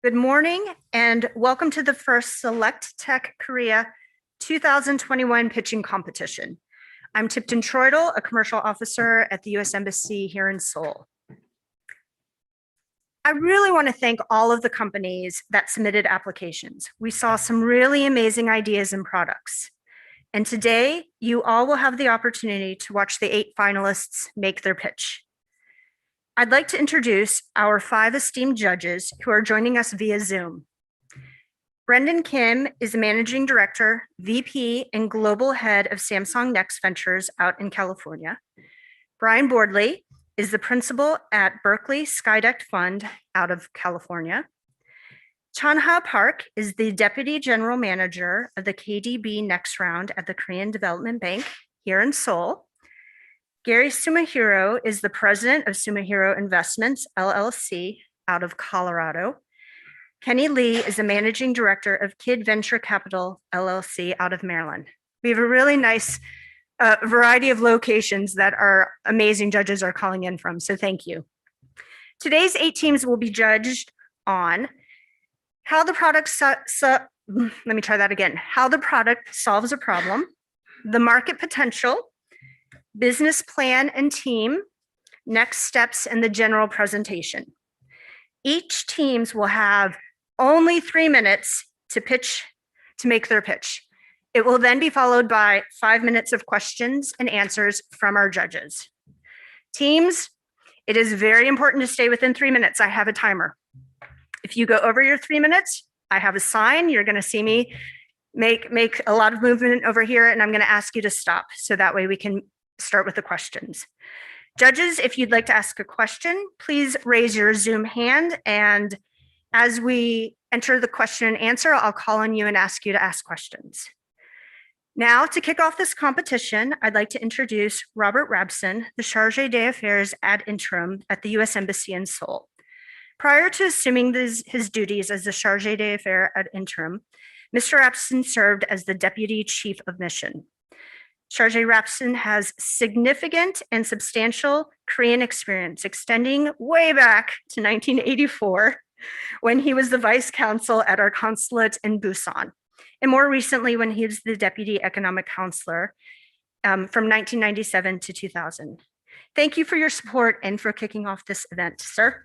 Good morning and welcome to the first SelectTech Korea 2021 pitching competition. I'm Tipton Troidel, a commercial officer at the U.S. Embassy here in Seoul. I really want to thank all of the companies that submitted applications. We saw some really amazing ideas and products. And today, you all will have the opportunity to watch the 8 finalists make their pitch. I'd like to introduce our 5 esteemed judges who are joining us via Zoom. Brendan Kim is the Managing Director, VP, and Global Head of Samsung Next Ventures out in California. Brian Bordley is the Principal at Berkeley Skydeck Fund out of California. Chan-ha Park is the Deputy General Manager of the KDB Next Round at the Korean Development Bank here in Seoul. Gary Sumahiro is the President of Sumahiro Investments, LLC, out of Colorado. Kenny Lee is the Managing Director of Kid Venture Capital, LLC, out of Maryland. We have a really nice variety of locations that our amazing judges are calling in from, so thank you. Today's 8 teams will be judged on how the product how the product solves a problem, the market potential, business plan and team, next steps, and the general presentation. Each teams will have only 3 minutes to make their pitch. It will then be followed by 5 minutes of questions and answers from our judges. Teams, it is very important to stay within 3 minutes. I have a timer. If you go over your 3 minutes, I have a sign. You're going to see me make a lot of movement over here, and I'm going to ask you to stop so that way we can start with the questions. Judges, if you'd like to ask a question, please raise your Zoom hand, and as we enter the question and answer, I'll call on you and ask you to ask questions. Now, to kick off this competition, I'd like to introduce Robert Rabson, the Chargé d'Affaires ad interim at the U.S. Embassy in Seoul. Prior to assuming his duties as the Chargé d'Affaires ad interim, Mr. Rabson served as the Deputy Chief of Mission. Chargé Rabson has significant and substantial Korean experience extending way back to 1984 when he was the Vice Consul at our consulate in Busan, and more recently when he was the Deputy Economic Counselor from 1997 to 2000. Thank you for your support and for kicking off this event, sir.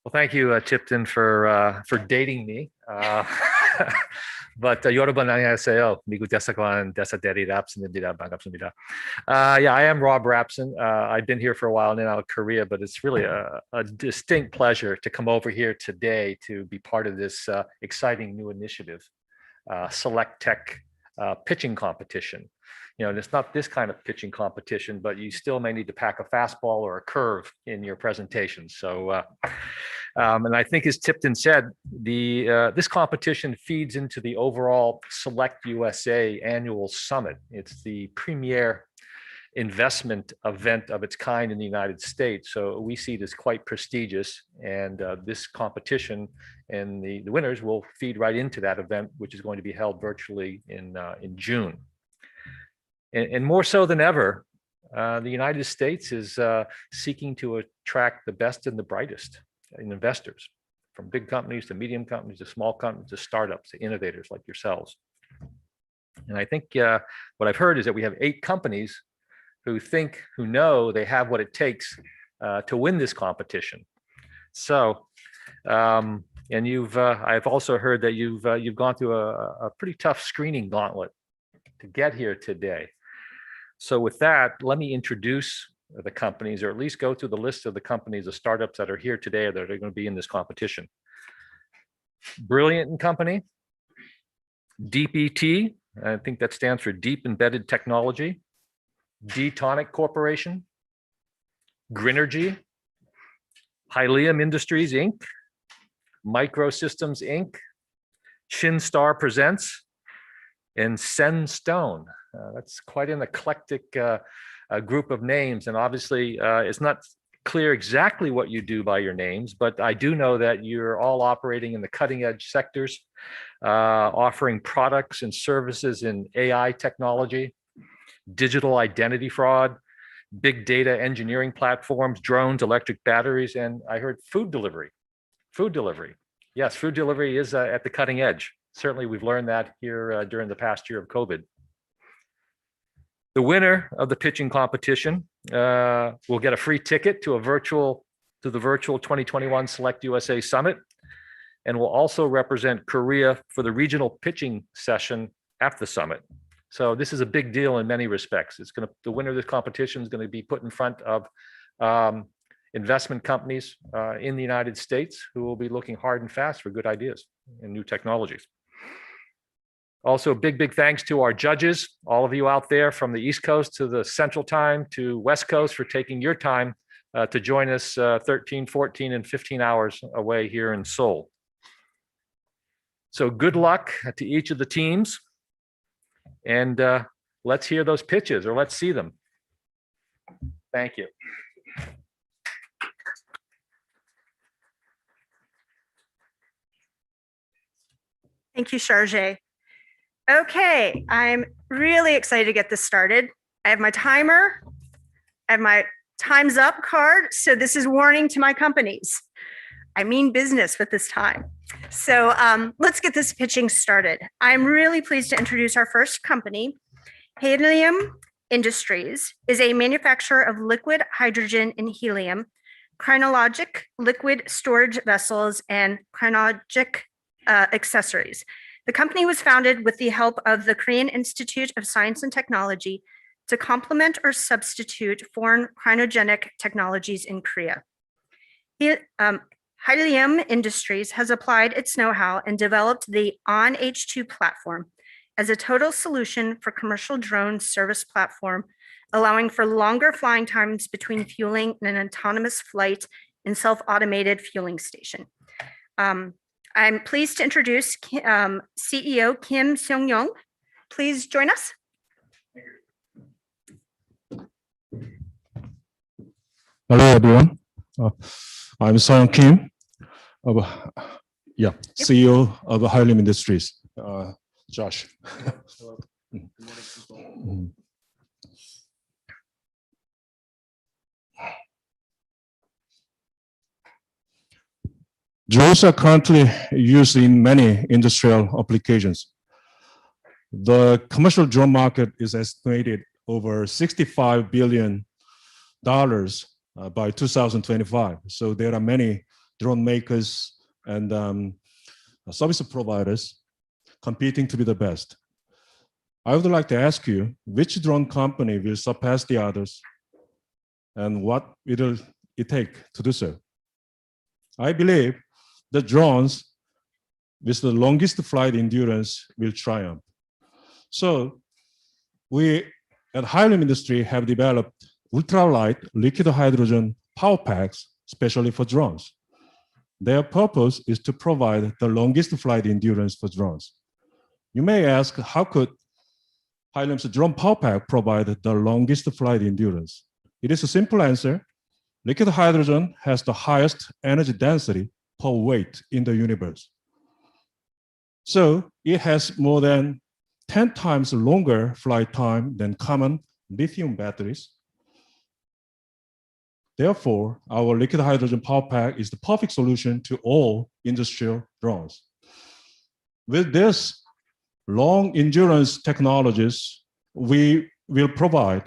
Well, thank you, Tipton, for dating me. But 여러분 안녕하세요. 미국 대사관 대사대리 랍슨입니다. 반갑습니다. Yeah, I am Rob Rabson. I've been here for a while now in Korea, but it's really a distinct pleasure to come over here today to be part of this exciting new initiative, SelectTech pitching competition. You know, it's not this kind of pitching competition, but you still may need to pack a fastball or a curve in your presentation. So, and I think as Tipton said, this competition feeds into the overall SelectUSA annual summit. It's the premier investment event of its kind in the United States. So we see it as quite prestigious, and this competition and the winners will feed right into that event, which is going to be held virtually in June. And more so than ever, the United States is seeking to attract the best and the brightest in investors, from big companies to medium companies to small companies to startups to innovators like yourselves. And I think what I've heard is that we have 8 companies who know they have what it takes to win this competition. So, and I've also heard that you've gone through a pretty tough screening gauntlet to get here today. So with that, let me introduce the companies, or at least go through the list of the companies, the startups that are here today that are going to be in this competition. Brilliant & Company, DEEP, I think that stands for Deep Embedded Technology, D-Tonic Corporation, Grinergy, Hylium Industries, Inc., Microsystems, Inc., Shinstar Presents, and Senstone. That's quite an eclectic group of names, and obviously it's not clear exactly what you do by your names, but I do know that you're all operating in the cutting edge sectors, offering products and services in AI technology, digital identity fraud, big data engineering platforms, drones, electric batteries, and I heard food delivery. Food delivery. Yes, food delivery is at the cutting edge. Certainly, we've learned that here during the past year of COVID. The winner of the pitching competition will get a free ticket to the virtual 2021 SelectUSA Summit, and will also represent Korea for the regional pitching session at the summit. So this is a big deal in many respects. The winner of this competition is going to be put in front of investment companies in the United States who will be looking hard and fast for good ideas and new technologies. Also, big thanks to our judges, all of you out there from the East Coast to the Central Time to West Coast for taking your time to join us 13, 14, and 15 hours away here in Seoul. So good luck to each of the teams, and let's hear those pitches, or let's see them. Thank you. Thank you, Chargé. Okay, I'm really excited to get this started. I have my timer, I have my time's up card, so this is warning to my companies. I mean business with this time. So let's get this pitching started. I'm really pleased to introduce our first company. Helium Industries is a manufacturer of liquid hydrogen and helium, cryogenic liquid storage vessels, and cryogenic accessories. The company was founded with the help of the Korean Institute of Science and Technology to complement or substitute foreign cryogenic technologies in Korea. Helium Industries has applied its know-how and developed the ON-H2 platform as a total solution for commercial drone service platform, allowing for longer flying times between fueling and an autonomous flight and self-automated fueling station. I'm pleased to introduce CEO Kim Seong-young. Please join us. Hello, everyone. I'm Seong Kim, CEO of Helium Industries. Josh. Drones are currently used in many industrial applications. The commercial drone market is estimated over $65 billion by 2025. So there are many drone makers and service providers competing to be the best. I would like to ask you, which drone company will surpass the others, and what will it take to do so? I believe the drones with the longest flight endurance will triumph. So we at Helium Industry have developed ultralight liquid hydrogen power packs, especially for drones. Their purpose is to provide the longest flight endurance for drones. You may ask, how could Helium's drone power pack provide the longest flight endurance? It is a simple answer. Liquid hydrogen has the highest energy density per weight in the universe. So it has more than 10 times longer flight time than common lithium batteries. Therefore, our liquid hydrogen power pack is the perfect solution to all industrial drones. With this long endurance technologies, we will provide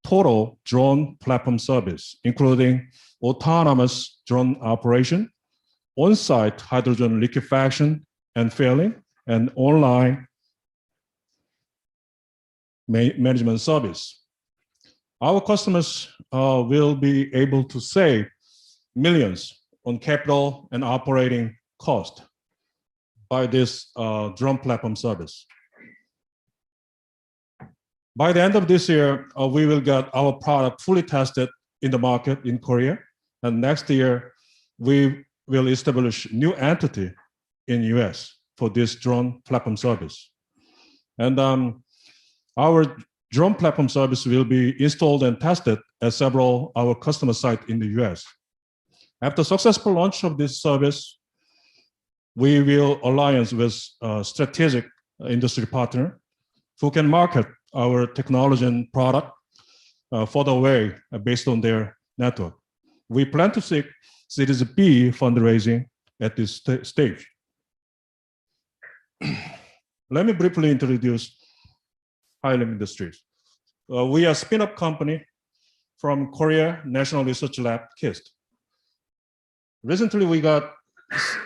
total drone platform service, including autonomous drone operation, on-site hydrogen liquefaction and filling, and online management service. Our customers will be able to save millions on capital and operating cost by this drone platform service. By the end of this year, we will get our product fully tested in the market in Korea, and next year we will establish new entity in US for this drone platform service. And our drone platform service will be installed and tested at several our customer sites in the US. After successful launch of this service, we will alliance with a strategic industry partner who can market our technology and product further away based on their network. We plan to seek Series B fundraising at this stage. Let me briefly introduce Hylium Industries. We are a spin-off company from Korea National Research Lab, KIST. Recently, we got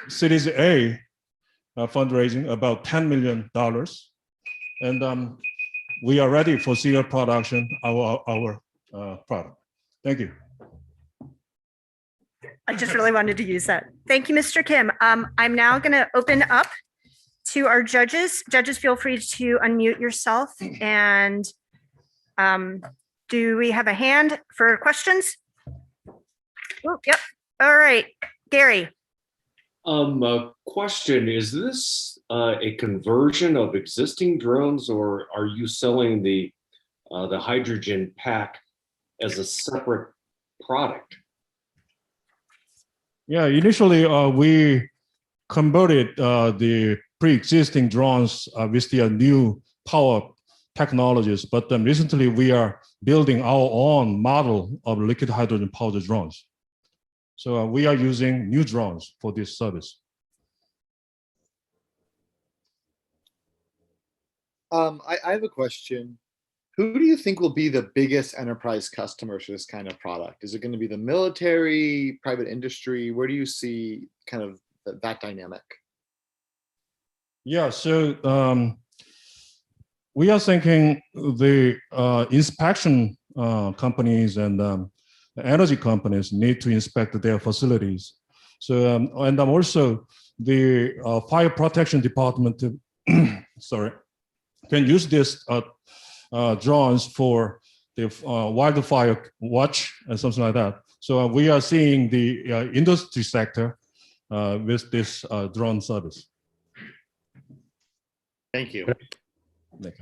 Series A fundraising, about $10 million. And we are ready for serial production of our product. Thank you. I just really wanted to use that. Thank you, Mr. Kim. I'm now going to open up to our judges. Judges, feel free to unmute yourself. And do we have a hand for questions? Oh, yep. All right, Gary. A question, is this a conversion of existing drones, or are you selling the hydrogen pack as a separate product? Yeah, initially we converted the pre-existing drones with the new power technologies, but recently we are building our own model of liquid hydrogen powered drones. So we are using new drones for this service. I have a question. Who do you think will be the biggest enterprise customers for this kind of product? Is it going to be the military, private industry? Where do you see kind of that dynamic? Yeah, so we are thinking the inspection companies and energy companies need to inspect their facilities. So, and also the fire protection department, sorry, can use this drones for the wildfire watch and something like that. So we are seeing the industry sector with this drone service. Thank you.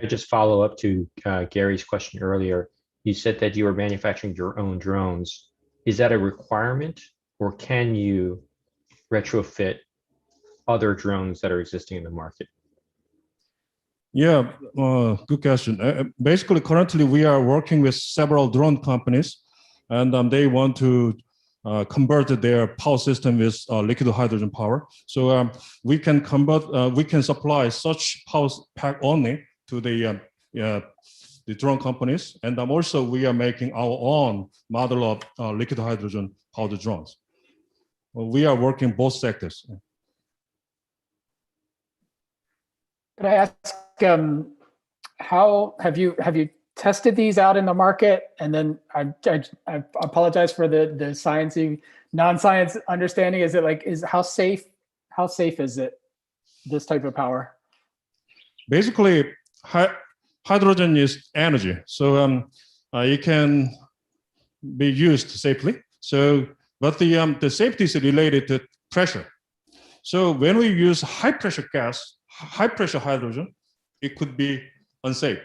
I just follow up to Gary's question earlier. You said that you are manufacturing your own drones. Is that a requirement, or can you retrofit other drones that are existing in the market? Yeah, good question. Basically, currently we are working with several drone companies, and they want to convert their power system with liquid hydrogen power. So we can convert, we can supply such power pack only to the drone companies, and also we are making our own model of liquid hydrogen powered drones. We are working both sectors. Could I ask, how have you tested these out in the market? And then I apologize for the sciencey, non-science understanding. Is it like, how safe is it, this type of power? Basically, hydrogen is energy, so it can be used safely. So, but the safety is related to pressure. So when we use high pressure gas, high pressure hydrogen, it could be unsafe.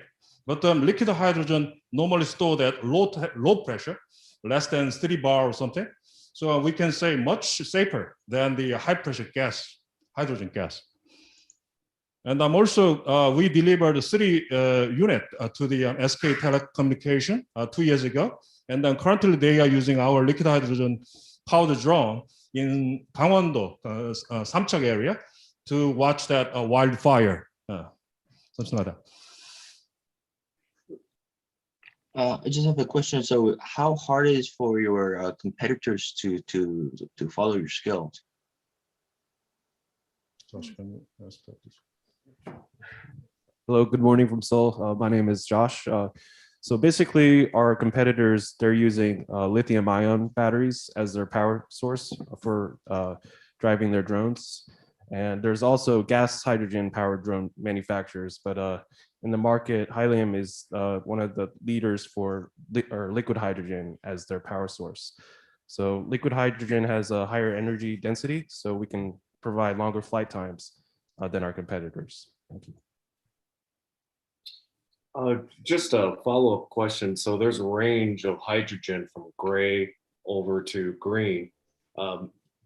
But liquid hydrogen normally stored at low pressure, less than 3 bar or something. So we can say much safer than the high pressure gas, hydrogen gas. And also, we delivered 3 unit to the SK Telecommunication 2 years ago. And then currently they are using our liquid hydrogen powered drone in Gangwon-do, Samcheok area, to watch that wildfire, something like that. I just have a question. So how hard is it for your competitors to follow your skills? Josh, can you start this? Hello, good morning from Seoul. My name is Josh. So basically our competitors, they're using lithium ion batteries as their power source for driving their drones. And there's also gas hydrogen powered drone manufacturers, but in the market, Hylium is one of the leaders for liquid hydrogen as their power source. So liquid hydrogen has a higher energy density, so we can provide longer flight times than our competitors. Thank you. Just a follow-up question. So there's a range of hydrogen from gray over to green.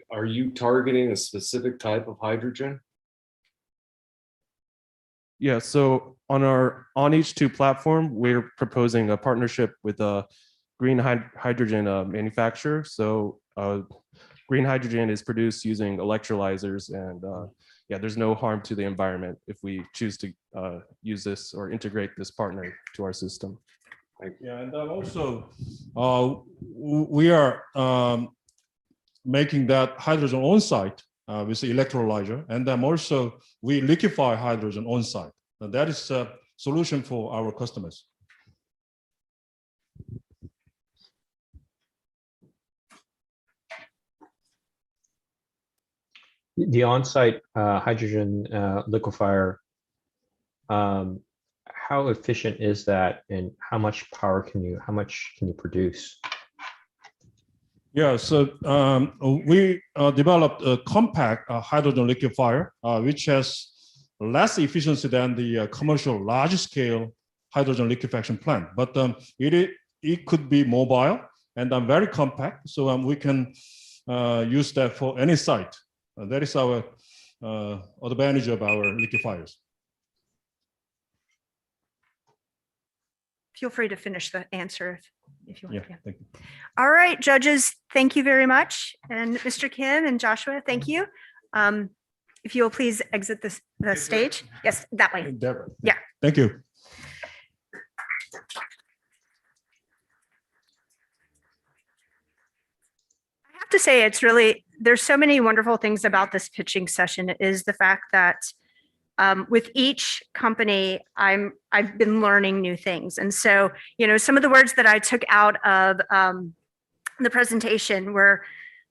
Are you targeting a specific type of hydrogen? Yeah, so on each two platform, we're proposing a partnership with a green hydrogen manufacturer. So green hydrogen is produced using electrolyzers, and yeah, there's no harm to the environment if we choose to use this or integrate this partner to our system. Yeah, and also we are making that hydrogen on site with the electrolyzer, and then also we liquefy hydrogen on site. And that is a solution for our customers. The on-site hydrogen liquefier, how efficient is that, and how much power can you produce? Yeah, so we developed a compact hydrogen liquefier, which has less efficiency than the commercial large-scale hydrogen liquefaction plant, but it could be mobile and very compact, so we can use that for any site. That is our advantage of our liquefiers. Feel free to finish the answer if you want. Yeah, thank you. All right, judges, thank you very much. And Mr. Kim and Joshua, thank you. If you will please exit the stage. Yes, that way. Endeavor. Yeah. Thank you. I have to say, it's really, there's so many wonderful things about this pitching session is the fact that with each company, I've been learning new things. And so, some of the words that I took out of the presentation were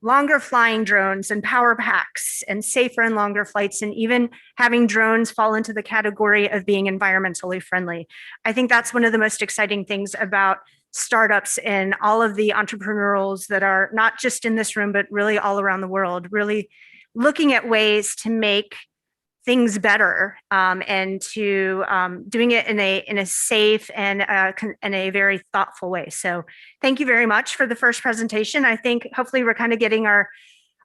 longer flying drones and power packs and safer and longer flights, and even having drones fall into the category of being environmentally friendly. I think that's one of the most exciting things about startups and all of the entrepreneurs that are not just in this room, but really all around the world, really looking at ways to make things better and to doing it in a safe and in a very thoughtful way. So thank you very much for the first presentation. I think hopefully we're kind of getting our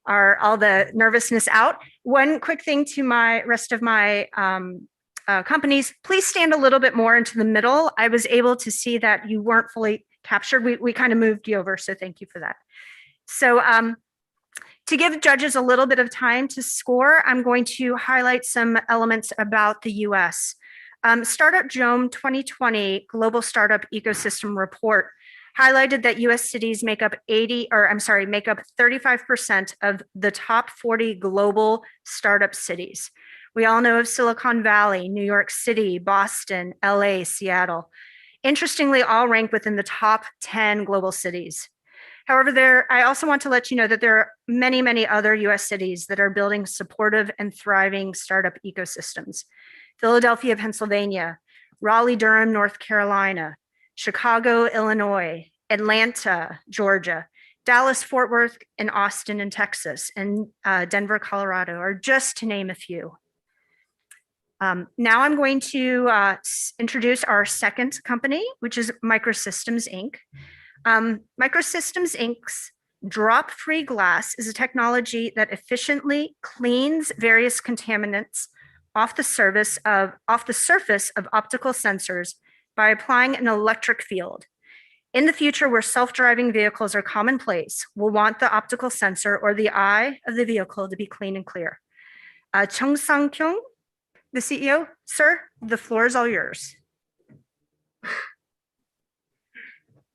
all the nervousness out. One quick thing to my rest of my companies, please stand a little bit more into the middle. I was able to see that you weren't fully captured. We kind of moved you over, so thank you for that. So to give judges a little bit of time to score, I'm going to highlight some elements about the US. Startup Jome 2020 Global Startup Ecosystem Report highlighted that US cities make up 35% of the top 40 global startup cities. We all know of Silicon Valley, New York City, Boston, LA, Seattle. Interestingly, all rank within the top 10 global cities. However, I also want to let you know that there are many, many other US cities that are building supportive and thriving startup ecosystems. Philadelphia, Pennsylvania, Raleigh-Durham, North Carolina, Chicago, Illinois, Atlanta, Georgia, Dallas, Fort Worth, and Austin in Texas, and Denver, Colorado, are just to name a few. Now I'm going to introduce our second company, which is Microsystems, Inc. Microsystems, Inc.'s drop-free glass is a technology that efficiently cleans various contaminants off the surface of optical sensors by applying an electric field. In the future, where self-driving vehicles are commonplace, we'll want the optical sensor or the eye of the vehicle to be clean and clear. Chung Sang-kyung, the CEO, sir, the floor is all yours.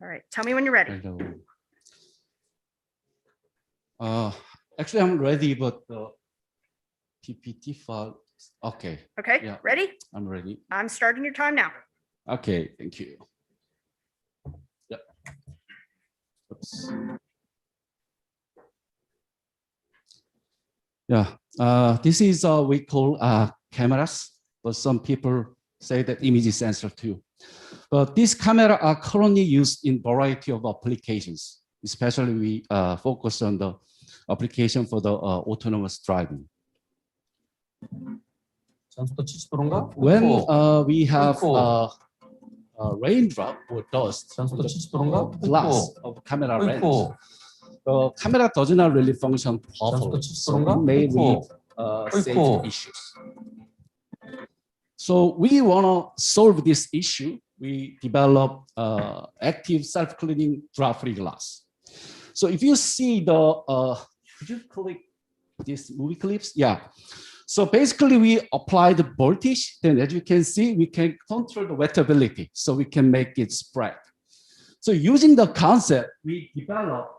All right, tell me when you're ready. Actually, I'm ready, but the PPT file, okay. Okay, Yeah. Ready? I'm ready. I'm starting your time now. Okay, thank you. Yeah. Oops. Yeah, this is we call cameras, but some people say that image sensor too. But these cameras are currently used in variety of applications. Especially we focus on the application for the autonomous driving. When we have raindrop or dust, the glass of camera lens, the camera does not really function properly, so it may lead safety issues. So we want to solve this issue. We develop active self-cleaning drop-free glass. So if you see the, could you click this movie clips? Yeah. So basically we apply the voltage, then as you can see, we can control the wettability, so we can make it spread. So using the concept, we develop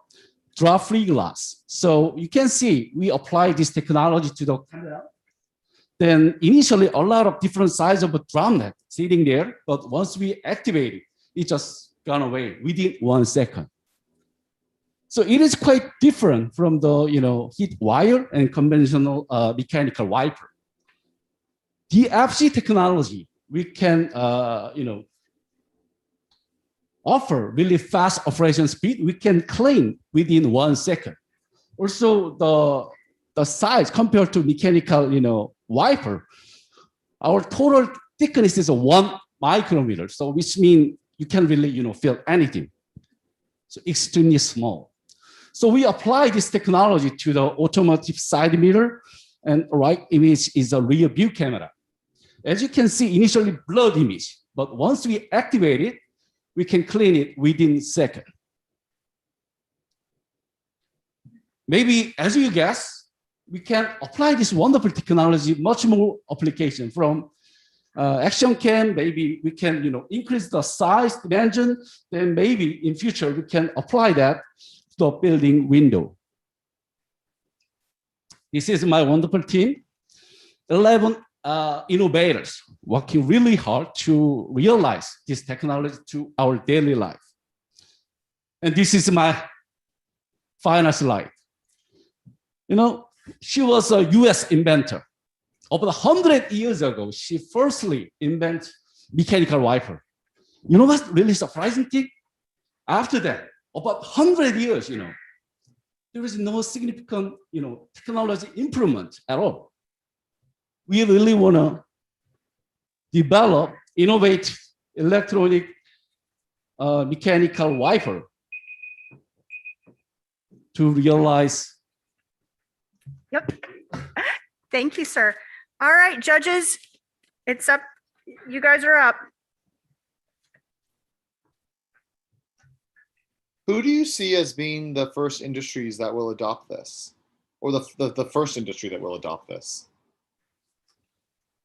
drop-free glass. So you can see we apply this technology to the camera. Then initially a lot of different size of a droplet sitting there, but once we activate it, it just gone away within 1 second. So it is quite different from the heat wire and conventional mechanical wiper. The FC technology, we can offer really fast operation speed. We can clean within 1 second. Also, the size compared to mechanical wiper, our total thickness is 1 micrometer. So which means you can really feel anything. So extremely small. So we apply this technology to the automotive side mirror, and right image is a rear view camera. As you can see, initially blurred image, but once we activate it, we can clean it within seconds. Maybe, as you guess, we can apply this wonderful technology much more application from action cam. Maybe we can increase the size dimension. Then maybe in future we can apply that to the building window. This is my wonderful team, 11 innovators working really hard to realize this technology to our daily life. And this is my final slide. She was a US inventor. About 100 years ago, she firstly invented mechanical wiper. You know what's really surprising thing? After that, about 100 years, there is no significant, technology improvement at all. We really want to develop, innovate electronic mechanical wiper to realize. Yep. Thank you, sir. All right, judges, it's up. You guys are up. Who do you see as being the first industries that will adopt this, or the first industry that will adopt this?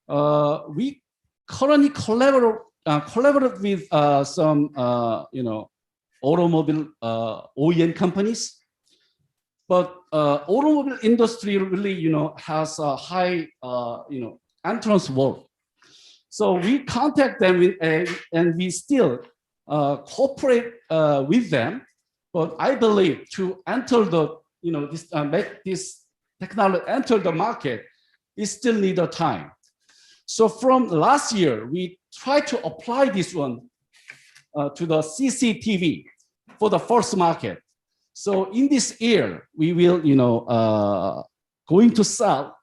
We currently collaborate with some automobile OEM companies, but automobile industry really has a high entrance wall. So we contact them and we still cooperate with them. But I believe to enter the make this technology enter the market, it still need a time. So from last year, we tried to apply this one to the CCTV for the first market. So in this year, we will, going to sell.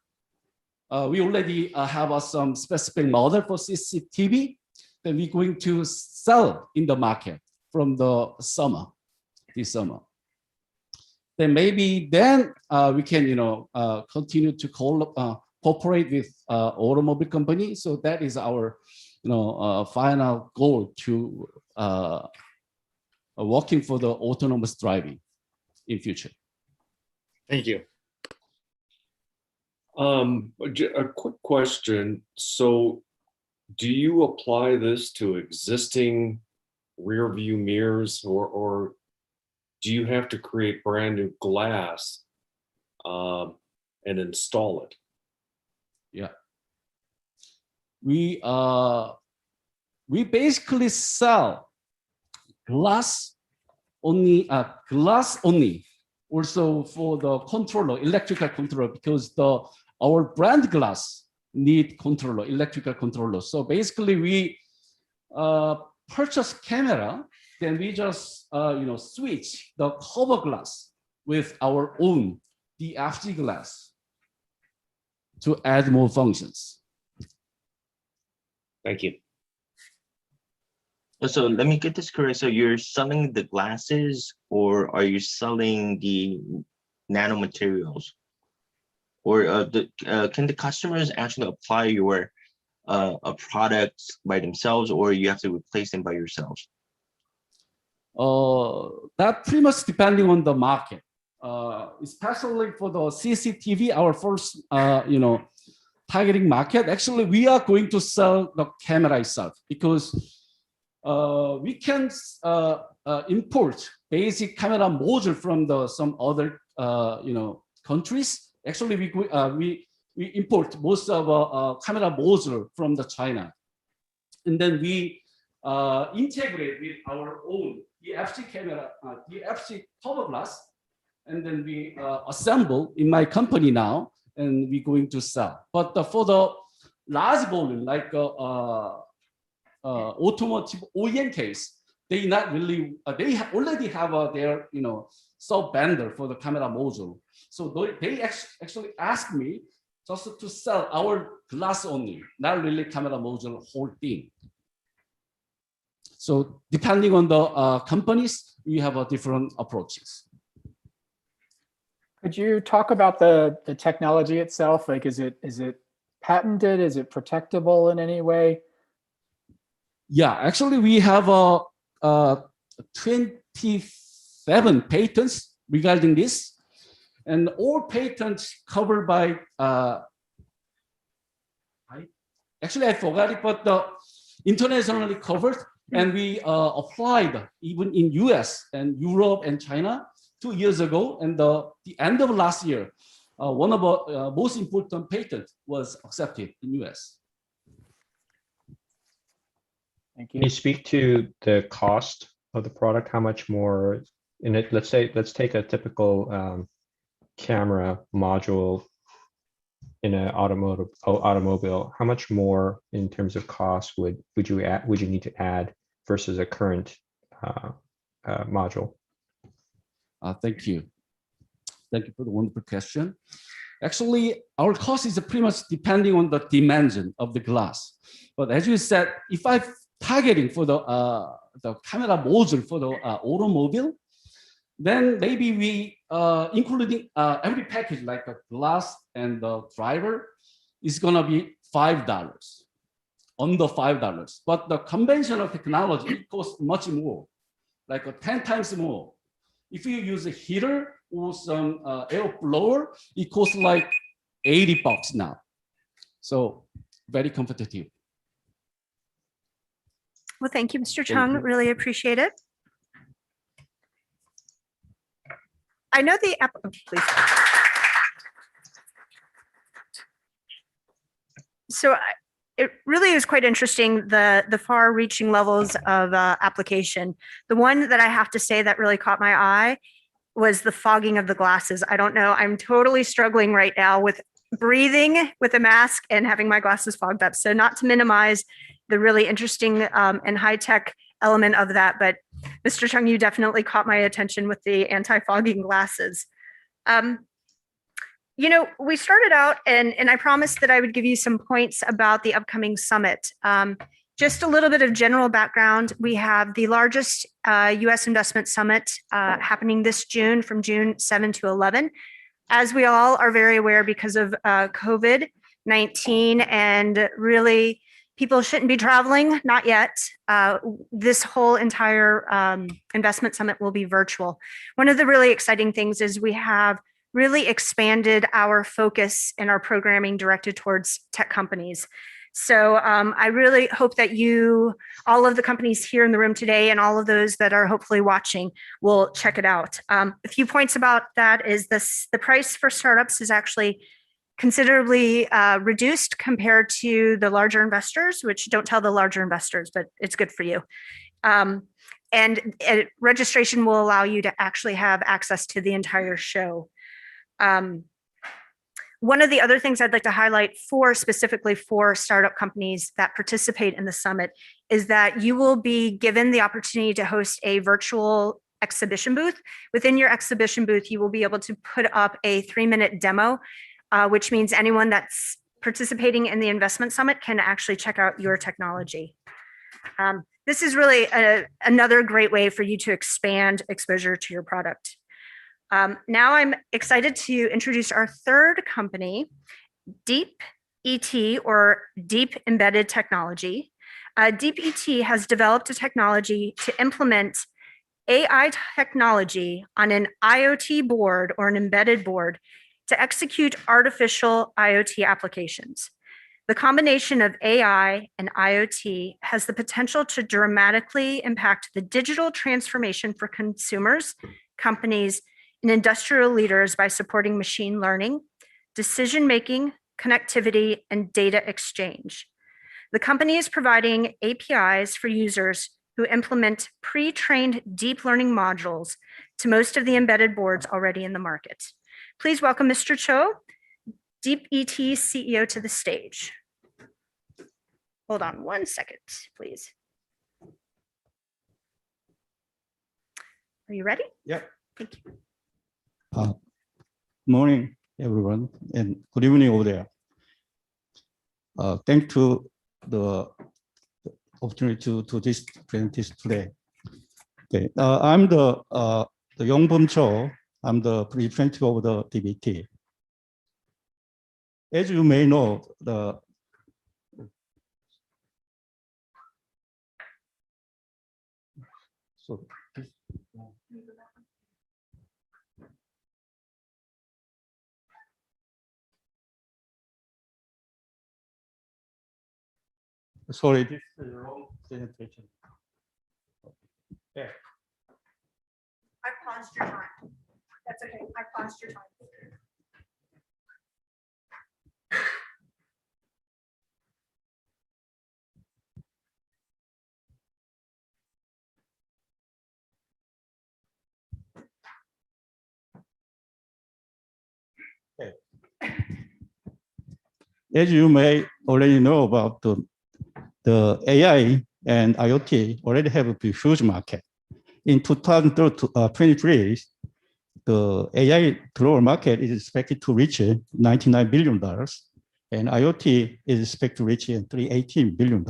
We already have some specific model for CCTV that we're going to sell in the market from the summer, this summer. Then maybe we can, continue to cooperate with automobile company. So that is our, final goal to working for the autonomous driving in future. Thank you. A quick question. So do you apply this to existing rear view mirrors, or do you have to create brand new glass and install it? Yeah. We basically sell glass only, also for the controller, electrical controller, because our brand glass need controller, electrical controller. So basically we purchase camera, then we just switch the cover glass with our own DFG glass to add more functions. Thank you. So let me get this correct. So you're selling the glasses, or are you selling the nanomaterials? Or can the customers actually apply your a product by themselves, or you have to replace them by yourselves? That pretty much depending on the market, especially for the CCTV, our first, targeting market. Actually, we are going to sell the camera itself because we can import basic camera module from some other, countries. Actually, we import most of our camera module from the China, and then we integrate with our own DFC camera, DFC cover glass, and then we assemble in my company now, and we're going to sell. But for the large volume, like automotive OEM case, they not really, they already have their, sub vendor for the camera module. So they actually asked me just to sell our glass only, not really camera module whole thing. So depending on the companies, we have different approaches. Could you talk about the technology itself? Like, is it patented? Is it protectable in any way? Yeah, actually, we have 27 patents regarding this, and all patents covered by. Actually, I forgot it, but the internationally covered, and we applied even in US and Europe and China 2 years ago, and the end of last year, one of our most important patents was accepted in US. Thank Can you. you speak to the cost of the product? How much more in it? Let's take a typical camera module in an automobile. How much more in terms of cost would you need to add versus a current module? Thank you. Thank you for the wonderful question. Actually, our cost is pretty much depending on the dimension of the glass. But as you said, if I'm targeting for the camera module for the automobile, then maybe we including every package like a glass and the driver is gonna be $5, under $5. But the conventional technology costs much more, like 10 times more. If you use a heater or some air blower, it costs like $80 now. So very competitive. Well, thank you, Mr. Chung. Really appreciate it. I know the app, oh, please. So it really is quite interesting, the far-reaching levels of application. The one that I have to say that really caught my eye was the fogging of the glasses. I don't know, I'm totally struggling right now with breathing with a mask and having my glasses fogged up. So not to minimize the really interesting and high-tech element of that, but Mr. Chung, you definitely caught my attention with the anti-fogging glasses. We started out and I promised that I would give you some points about the upcoming summit. Just a little bit of general background. We have the largest US investment summit happening this June from June 7 to 11. As we all are very aware because of COVID-19 and really people shouldn't be traveling, not yet. This whole entire investment summit will be virtual. One of the really exciting things is we have really expanded our focus and our programming directed towards tech companies. So I really hope that all of the companies here in the room today and all of those that are hopefully watching will check it out. A few points about that is the price for startups is actually considerably reduced compared to the larger investors, which don't tell the larger investors, but it's good for you. And registration will allow you to actually have access to the entire show. One of the other things I'd like to highlight specifically for startup companies that participate in the summit is that you will be given the opportunity to host a virtual exhibition booth. Within your exhibition booth, you will be able to put up a 3-minute demo, which means anyone that's participating in the investment summit can actually check out your technology. This is really another great way for you to expand exposure to your product. Now I'm excited to introduce our third company, Deep ET, or Deep Embedded Technology. Deep ET has developed a technology to implement AI technology on an IoT board or an embedded board to execute artificial IoT applications. The combination of AI and IoT has the potential to dramatically impact the digital transformation for consumers, companies, and industrial leaders by supporting machine learning, decision-making, connectivity, and data exchange. The company is providing APIs for users who implement pre-trained deep learning modules to most of the embedded boards already in the market. Please welcome Mr. Cho, Deep ET CEO, to the stage. Hold on 1 second, please. Are you ready? Yeah. Thank you. Morning, everyone, and good evening over there. Thanks to the opportunity to do this presentation today. Okay, I'm the Yongbom Cho. I'm the representative of the DBT. As you may know, sorry, this is the wrong presentation. Yeah. I paused your time. That's okay. I paused your time. As you may already know about the AI and IoT already have a huge market. In 2023, the AI global market is expected to reach $99 billion, and IoT is expected to reach $318 billion.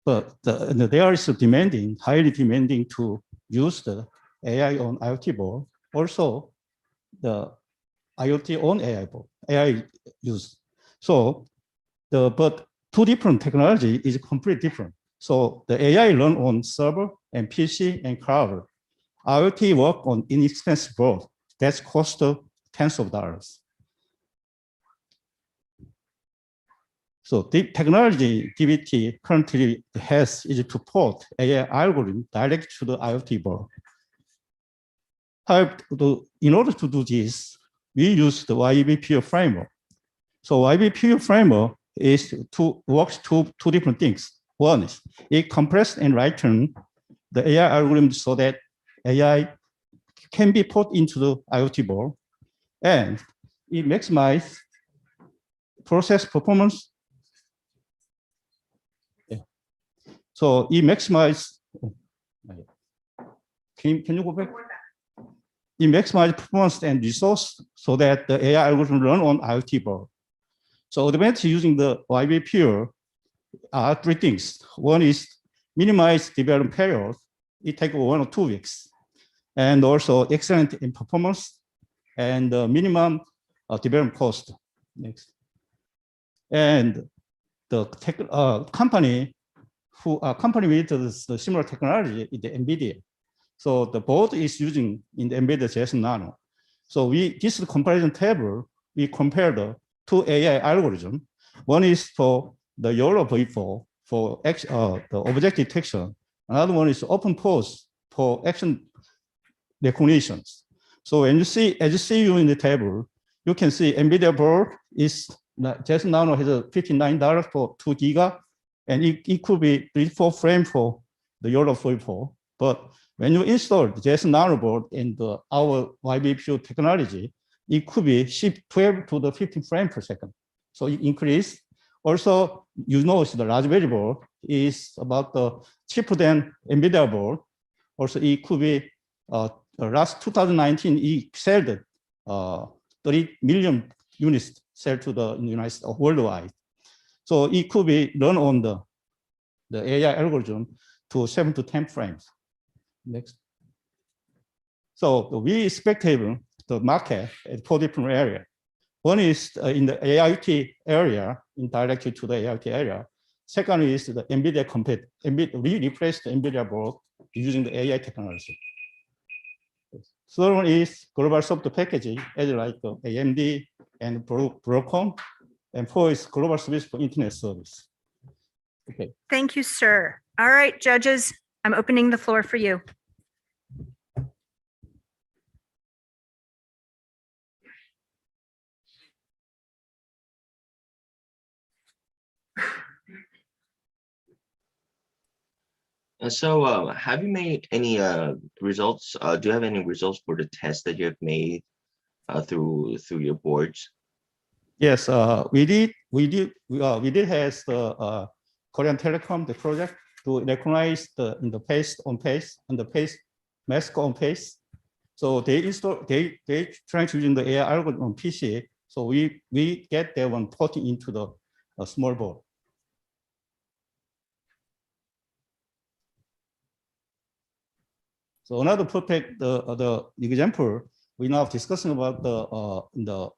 But there is highly demanding to use the AI on IoT board. Also, the IoT on AI use. So, but two different technology is completely different. So the AI run on server and PC and cloud. IoT work on inexpensive board. That's cost tens of dollars. So the technology DBT currently has is to port AI algorithm direct to the IoT board. However, in order to do this, we use the YBPO framework. So YBPO framework works two different things. One is it compress and written the AI algorithm so that AI can be put into the IoT board, and it maximizes process performance. Yeah. So it maximizes. Can you go back? It maximizes performance and resource so that the AI algorithm run on IoT board. So advantage using the YBPO are three things. One is minimize development period. It takes 1 or 2 weeks. And also excellent in performance and minimum development cost. Next. And the company with the similar technology is the NVIDIA. So the board is using in the embedded JSON Nano. So this is the comparison table. We compare the two AI algorithms. One is for the YOLO V4 for the object detection. Another one is open pose for action recognitions. So when you see, as you see in the table, you can see NVIDIA board is JSON Nano has a $59 for 2 giga, and it could be 3-4 frames for the YOLO V4. But when you install the JSON Nano board in our YBPO technology, it could be shipped 12 to the 15 frames per second. So it increase. Also, you know, the Raspberry board is about cheaper than NVIDIA board. Also, it could be last 2019, it sold 30 million units sold to the United States worldwide. So it could be run on the AI algorithm to 7 to 10 frames. Next. So we expect the market at 4 different areas. One is in the AIoT area, indirectly to the AIoT area. Second is the NVIDIA we replaced the NVIDIA board using the AI technology. Third one is global software packaging, as like AMD and Broadcom. And four is global service for internet service. Okay. Thank you, sir. All right, judges, I'm opening the floor for you. So have you made any results? Do you have any results for the tests that you have made through your boards? Yes, we did have the Korean Telecom, the project to recognize the paste on paste and the paste mask on paste. So they trying to use the AI algorithm on PC. So we get that one porting into the small board. So another perfect the example we now discussing about the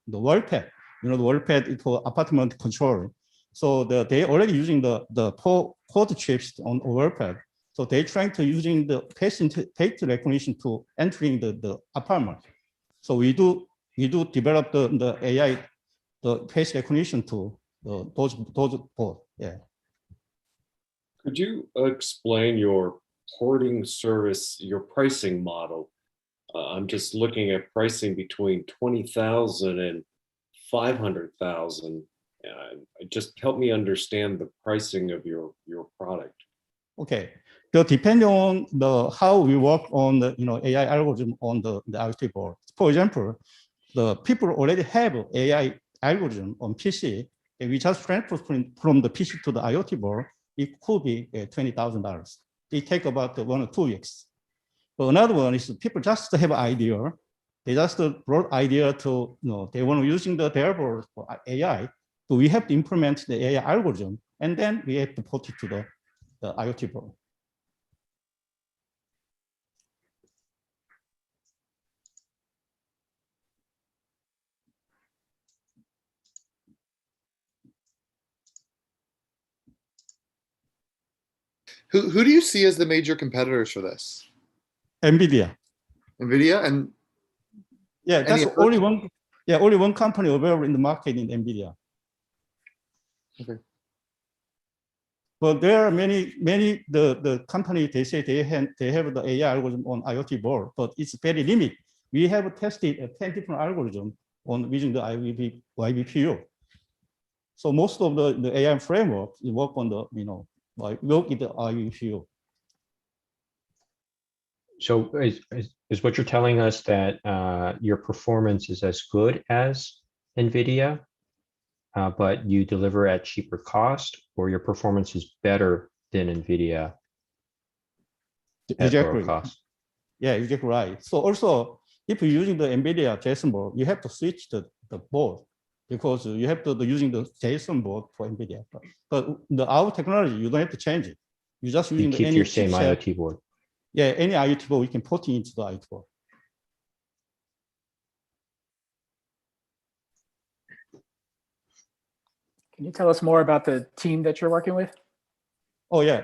WorldPad. You know, the WorldPad is for apartment control. So they already using the code chips on WorldPad. So they trying to using the face recognition to entering the apartment. So we do develop the AI the face recognition to those board. Yeah. Could you explain your porting service, your pricing model? I'm just looking at pricing between 20,000 and 500,000. Just help me understand the pricing of your product. Okay. So depending on how we work on the AI algorithm on the IoT board. For example, the people already have AI algorithm on PC, and we just transfer from the PC to the IoT board. It could be $20,000. It take about 1 or 2 weeks. But another one is people just have an idea. They just brought idea to they want to using their board for AI. So we have to implement the AI algorithm, and then we have to put it to the IoT board. Who do you see as the major competitors for this? NVIDIA. NVIDIA and yeah, that's only one. Yeah, only one company available in the market in NVIDIA. Okay. But there are many the company they say they have the AI algorithm on IoT board, but it's very limited. We have tested 10 different algorithms on using the YBPU. So most of the AI framework is work on the work with the YBPU. So is what you're telling us that your performance is as good as NVIDIA, but you deliver at cheaper cost, or your performance is better than NVIDIA at lower cost? Yeah, exactly right. So also, if you're using the NVIDIA JSON board, you have to switch the board because you have to using the JSON board for NVIDIA. But our technology, you don't have to change it. You just using you keep your same IoT board. Yeah, any IoT board we can put into the IoT board. Can you tell us more about the team that you're working with? Oh yeah,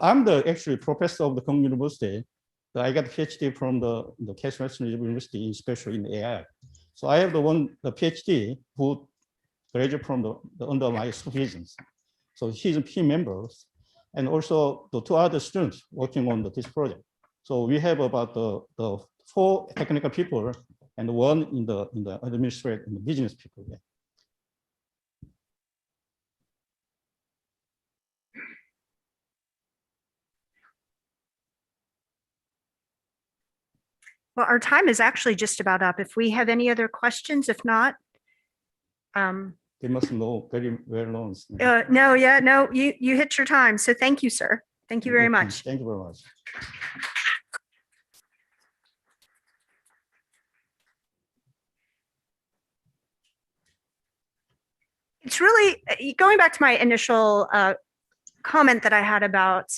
I'm the actually professor of the Korea University. So I got a PhD from the Case Western University, especially in AI. So I have the PhD who graduated from under my supervision. So he's a team members, and also the 2 other students working on this project. So we have about the 4 technical people and 1 in the administrative and the business people. Yeah. Well, our time is actually just about up. If we have any other questions, if not. They must know very well known. No, you hit your time. So thank you, sir. Thank you very much. Thank you very much. It's really going back to my initial comment that I had about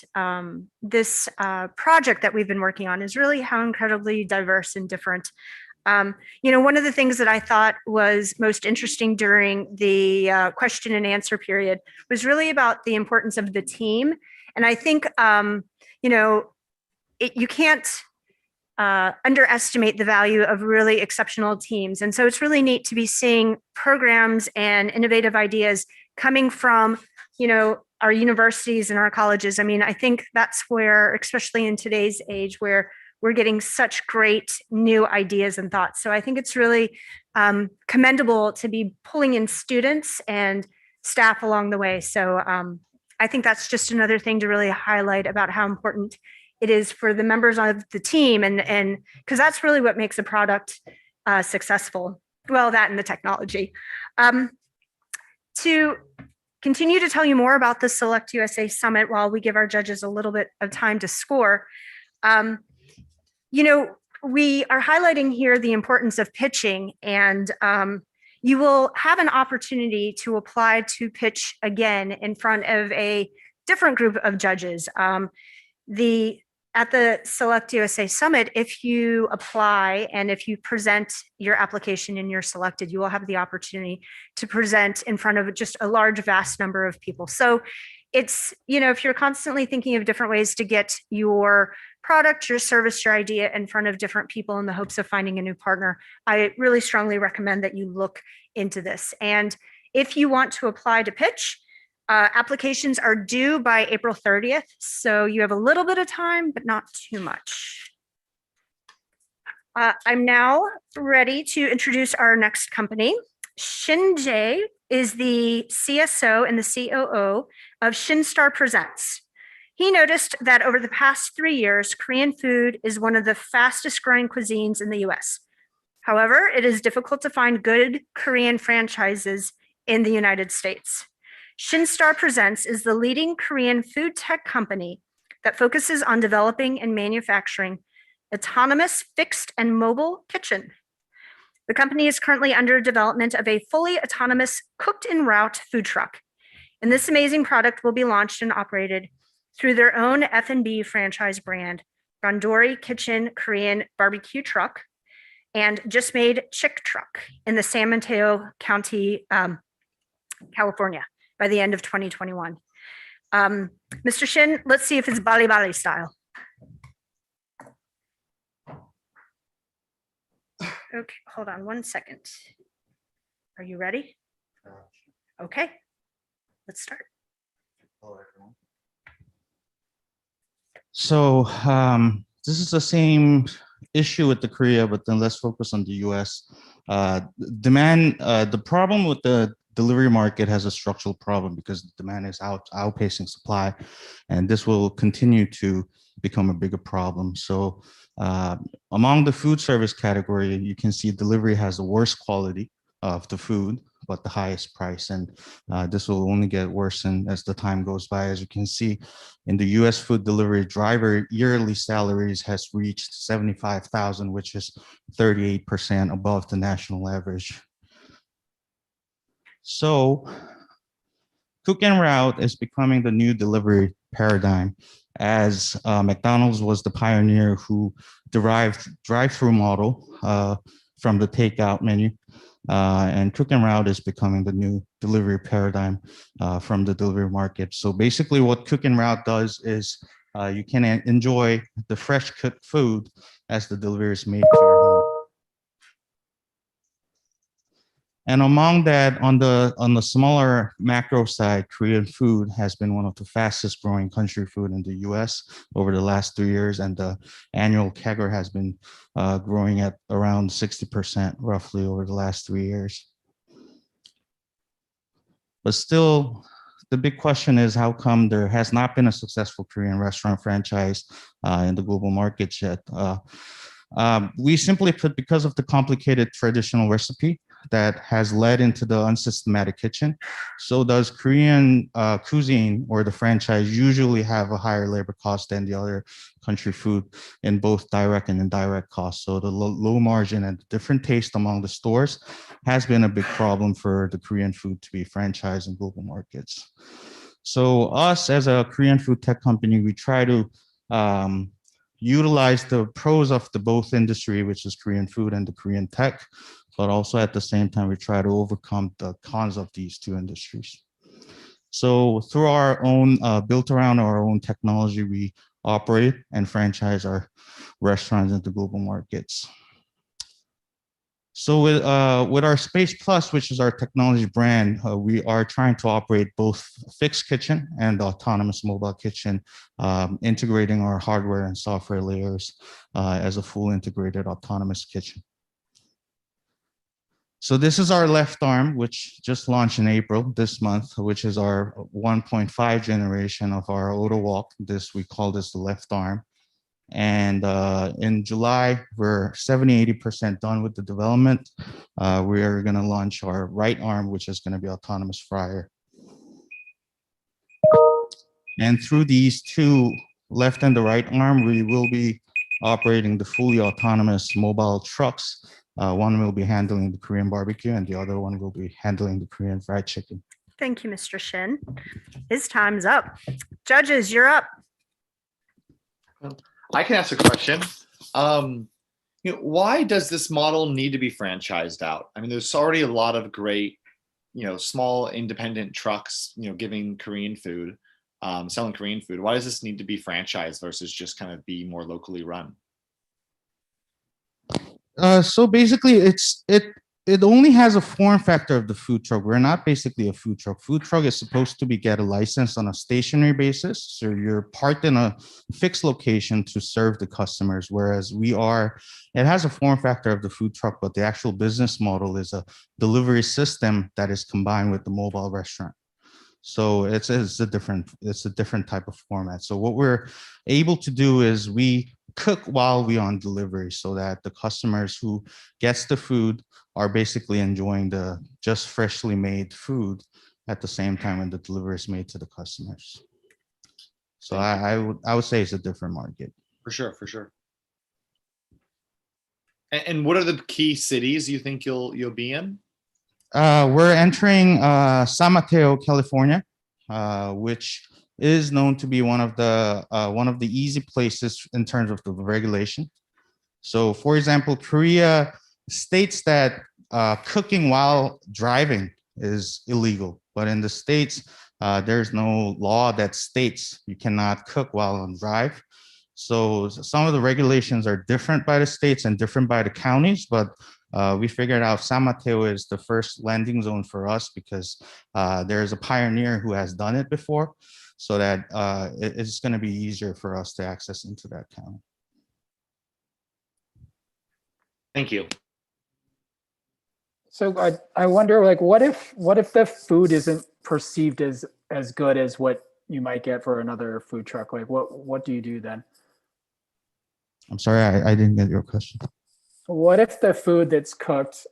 this project that we've been working on is really how incredibly diverse and different One of the things that I thought was most interesting during the question and answer period was really about the importance of the team. And I think, you can't underestimate the value of really exceptional teams. And so it's really neat to be seeing programs and innovative ideas coming from, our universities and our colleges. I mean, I think that's where, especially in today's age, where we're getting such great new ideas and thoughts. So I think it's really commendable to be pulling in students and staff along the way. So I think that's just another thing to really highlight about how important it is for the members of the team, and because that's really what makes a product successful. Well, that and the technology. To continue to tell you more about the SelectUSA Summit while we give our judges a little bit of time to score, we are highlighting here the importance of pitching, and you will have an opportunity to apply to pitch again in front of a different group of judges. At the SelectUSA Summit, if you apply and if you present your application and you're selected, you will have the opportunity to present in front of just a large, vast number of people. So it's, if you're constantly thinking of different ways to get your product, your service, your idea in front of different people in the hopes of finding a new partner, I really strongly recommend that you look into this. And if you want to apply to pitch, applications are due by April 30th, so you have a little bit of time, but not too much. I'm now ready to introduce our next company. Shin-jae is the CSO and the COO of Shinstar Presents. He noticed that over the past 3 years, Korean food is one of the fastest growing cuisines in the US. However, it is difficult to find good Korean franchises in the United States. Shinstar Presents is the leading Korean food tech company that focuses on developing and manufacturing autonomous fixed and mobile kitchen. The company is currently under development of a fully autonomous cooked en route food truck. And this amazing product will be launched and operated through their own F&B franchise brand, Randori Kitchen Korean Barbecue Truck, and Just Made Chick Truck in the San Mateo County, California, by the end of 2021. Mr. Shin, let's see if it's Bali Bali style. Okay, hold on 1 second. Are you ready? Okay, let's start. Hello, everyone. So this is the same issue with the Korea, but then let's focus on the US. The problem with the delivery market has a structural problem because the demand is outpacing supply, and this will continue to become a bigger problem. So among the food service category, you can see delivery has the worst quality of the food, but the highest price. And this will only get worse as the time goes by. As you can see, in the US food delivery, driver yearly salaries has reached $75,000, which is 38% above the national average. So cook and route is becoming the new delivery paradigm, as McDonald's was the pioneer who derived drive-through model from the takeout menu. And cook and route is becoming the new delivery paradigm from the delivery market. So basically what cook and route does is you can enjoy the fresh cooked food as the delivery is made to your home. And among that, on the smaller macro side, Korean food has been one of the fastest growing country food in the US over the last 3 years, and the annual CAGR has been growing at around 60% roughly over the last 3 years. But still, the big question is how come there has not been a successful Korean restaurant franchise in the global market yet? We simply put, because of the complicated traditional recipe that has led into the unsystematic kitchen, so does Korean cuisine or the franchise usually have a higher labor cost than the other country food in both direct and indirect costs. So the low margin and different taste among the stores has been a big problem for the Korean food to be franchised in global markets. So us as a Korean food tech company, we try to utilize the pros of the both industry, which is Korean food and the Korean tech, but also at the same time, we try to overcome the cons of these two industries. So through our own, built around our own technology, we operate and franchise our restaurants into global markets. So with our Space Plus, which is our technology brand, we are trying to operate both fixed kitchen and autonomous mobile kitchen, integrating our hardware and software layers as a full integrated autonomous kitchen. So this is our left arm, which just launched in April this month, which is our 1.5 generation of our AutoWalk. We call this the left arm. And in July, we're 70–80% done with the development. We are going to launch our right arm, which is going to be autonomous fryer. And through these two, left and the right arm, we will be operating the fully autonomous mobile trucks. One will be handling the Korean barbecue and the other one will be handling the Korean fried chicken. Thank you, Mr. Shin. His time's up. Judges, you're up. I can ask a question. Why does this model need to be franchised out? I mean, there's already a lot of great, small independent trucks, giving Korean food, selling Korean food. Why does this need to be franchised versus just kind of be more locally run? So basically, it only has a form factor of the food truck. We're not basically a food truck. Food truck is supposed to get a license on a stationary basis. So you're parked in a fixed location to serve the customers, whereas it has a form factor of the food truck, but the actual business model is a delivery system that is combined with the mobile restaurant. So it's a different type of format. So what we're able to do is we cook while we on delivery so that the customers who gets the food are basically enjoying the just freshly made food at the same time when the delivery is made to the customers. So I would say it's a different market. For sure. And what are the key cities you think you'll be in? We're entering San Mateo, California, which is known to be one of the easy places in terms of the regulation. So, for example, Korea states that cooking while driving is illegal, but in the States, there's no law that states you cannot cook while on drive. So some of the regulations are different by the states and different by the counties, but we figured out San Mateo is the first landing zone for us because there's a pioneer who has done it before, so that it's going to be easier for us to access into that county. Thank you. So I wonder, like, what if the food isn't perceived as good as what you might get for another food truck? Like, what do you do then? I'm sorry, I didn't get your question. What if the food that's cooked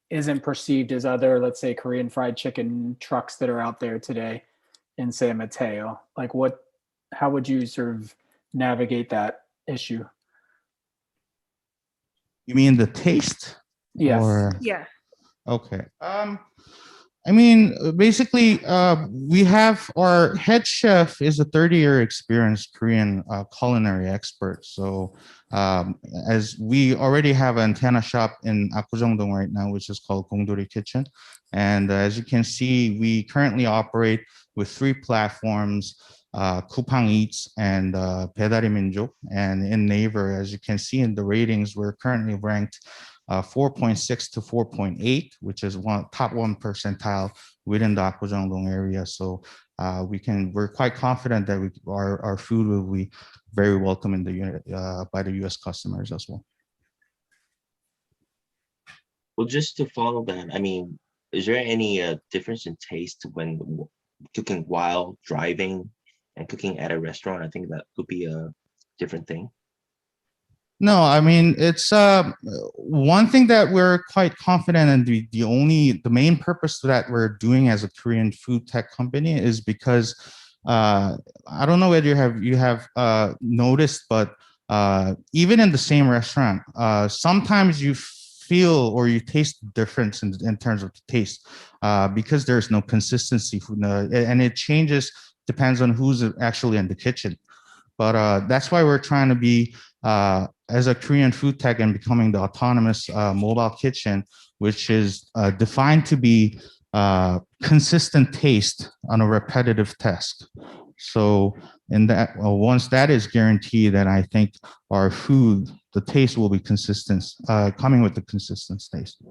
isn't perceived as other, let's say, Korean fried chicken trucks that are out there today in San Mateo? Like, how would you sort of navigate that issue? You mean the taste? Yes. Yeah. Okay. I mean, basically, we have our head chef is a 30-year experienced Korean culinary expert. So as we already have an antenna shop in Apgujeongdong right now, which is called Gongdori Kitchen. And as you can see, we currently operate with 3 platforms, Coupang Eats and Baedari Minjok. And in Naver, as you can see in the ratings, we're currently ranked 4.6 to 4.8, which is top 1 percentile within the Apgujeongdong area. So we're quite confident that our food will be very welcome in the unit by the U.S. customers as well. Well, just to follow that, I mean, is there any difference in taste when cooking while driving and cooking at a restaurant? I think that could be a different thing. No, I mean, it's one thing that we're quite confident, and the main purpose that we're doing as a Korean food tech company is because I don't know whether you have noticed, but even in the same restaurant, sometimes you feel or you taste the difference in terms of the taste because there's no consistency, and it changes depends on who's actually in the kitchen. But that's why we're trying to be, as a Korean food tech and becoming the autonomous mobile kitchen, which is defined to be consistent taste on a repetitive task. So in that, once that is guaranteed, then I think our food, the taste will be consistent, coming with the consistent taste.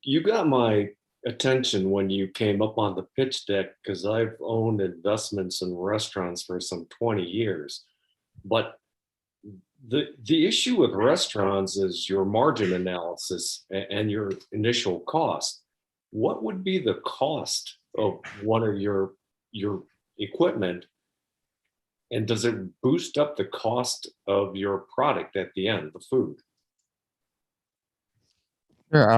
You got my attention when you came up on the pitch deck, because I've owned investments in restaurants for some 20 years. But the issue with restaurants is your margin analysis and your initial cost. What would be the cost of one of your equipment? And does it boost up the cost of your product at the end, the food? Sure.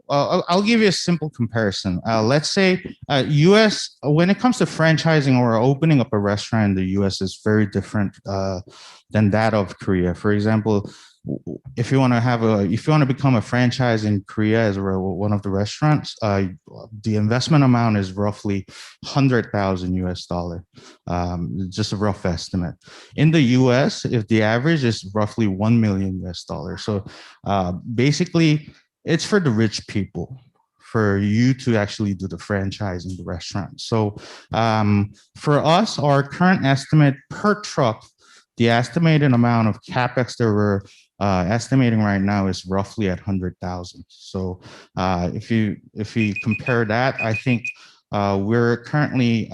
I'll give you a simple comparison. Let's say US, when it comes to franchising or opening up a restaurant in the US is very different than that of Korea. For example, if you want to become a franchise in Korea as one of the restaurants, the investment amount is roughly $100,000 US, just a rough estimate. In the US, if the average is roughly $1 million US. So basically, it's for the rich people, for you to actually do the franchising the restaurant. So for us, our current estimate per truck, the estimated amount of CapEx that we're estimating right now is roughly at 100,000. So if you compare that, I think we're currently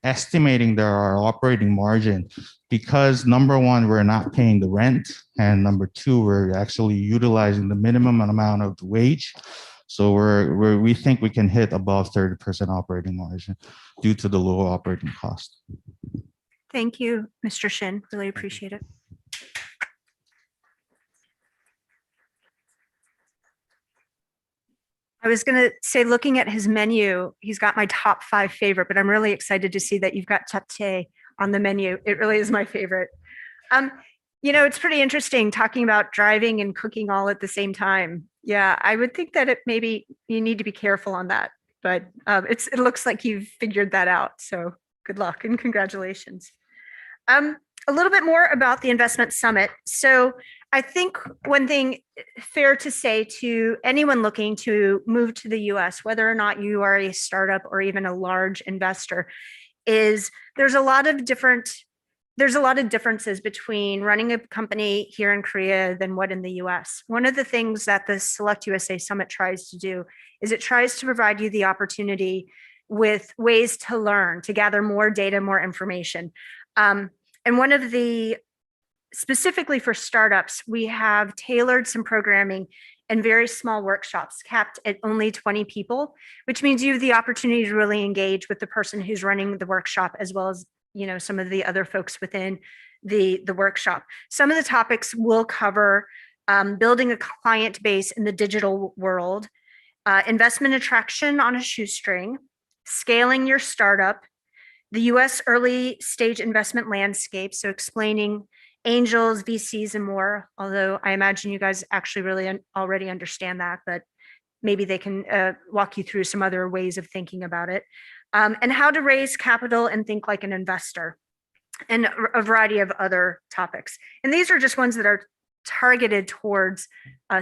estimating that our operating margin, because number one, we're not paying the rent, and number two, we're actually utilizing the minimum amount of the wage. So we think we can hit above 30% operating margin due to the low operating cost. Thank you, Mr. Shin. Really appreciate it. I was going to say, looking at his menu, he's got my top 5 favorite, but I'm really excited to see that you've got japchae on the menu. It really is my favorite. You know, it's pretty interesting talking about driving and cooking all at the same time. Yeah, I would think that maybe you need to be careful on that, but it looks like you've figured that out. So good luck and congratulations. A little bit more about the Investment Summit. So I think one thing fair to say to anyone looking to move to the US, whether or not you are a startup or even a large investor, is there's a lot of differences between running a company here in Korea than what in the US. One of the things that the SelectUSA Summit tries to do is it tries to provide you the opportunity with ways to learn, to gather more data, more information. And one of the, specifically for startups, we have tailored some programming and very small workshops capped at only 20 people, which means you have the opportunity to really engage with the person who's running the workshop, as well as, you know, some of the other folks within the workshop. Some of the topics will cover building a client base in the digital world, investment attraction on a shoestring, scaling your startup, the US early stage investment landscape, so explaining angels, VCs, and more, although I imagine you guys actually really already understand that, but maybe they can walk you through some other ways of thinking about it, and how to raise capital and think like an investor, and a variety of other topics. And these are just ones that are targeted towards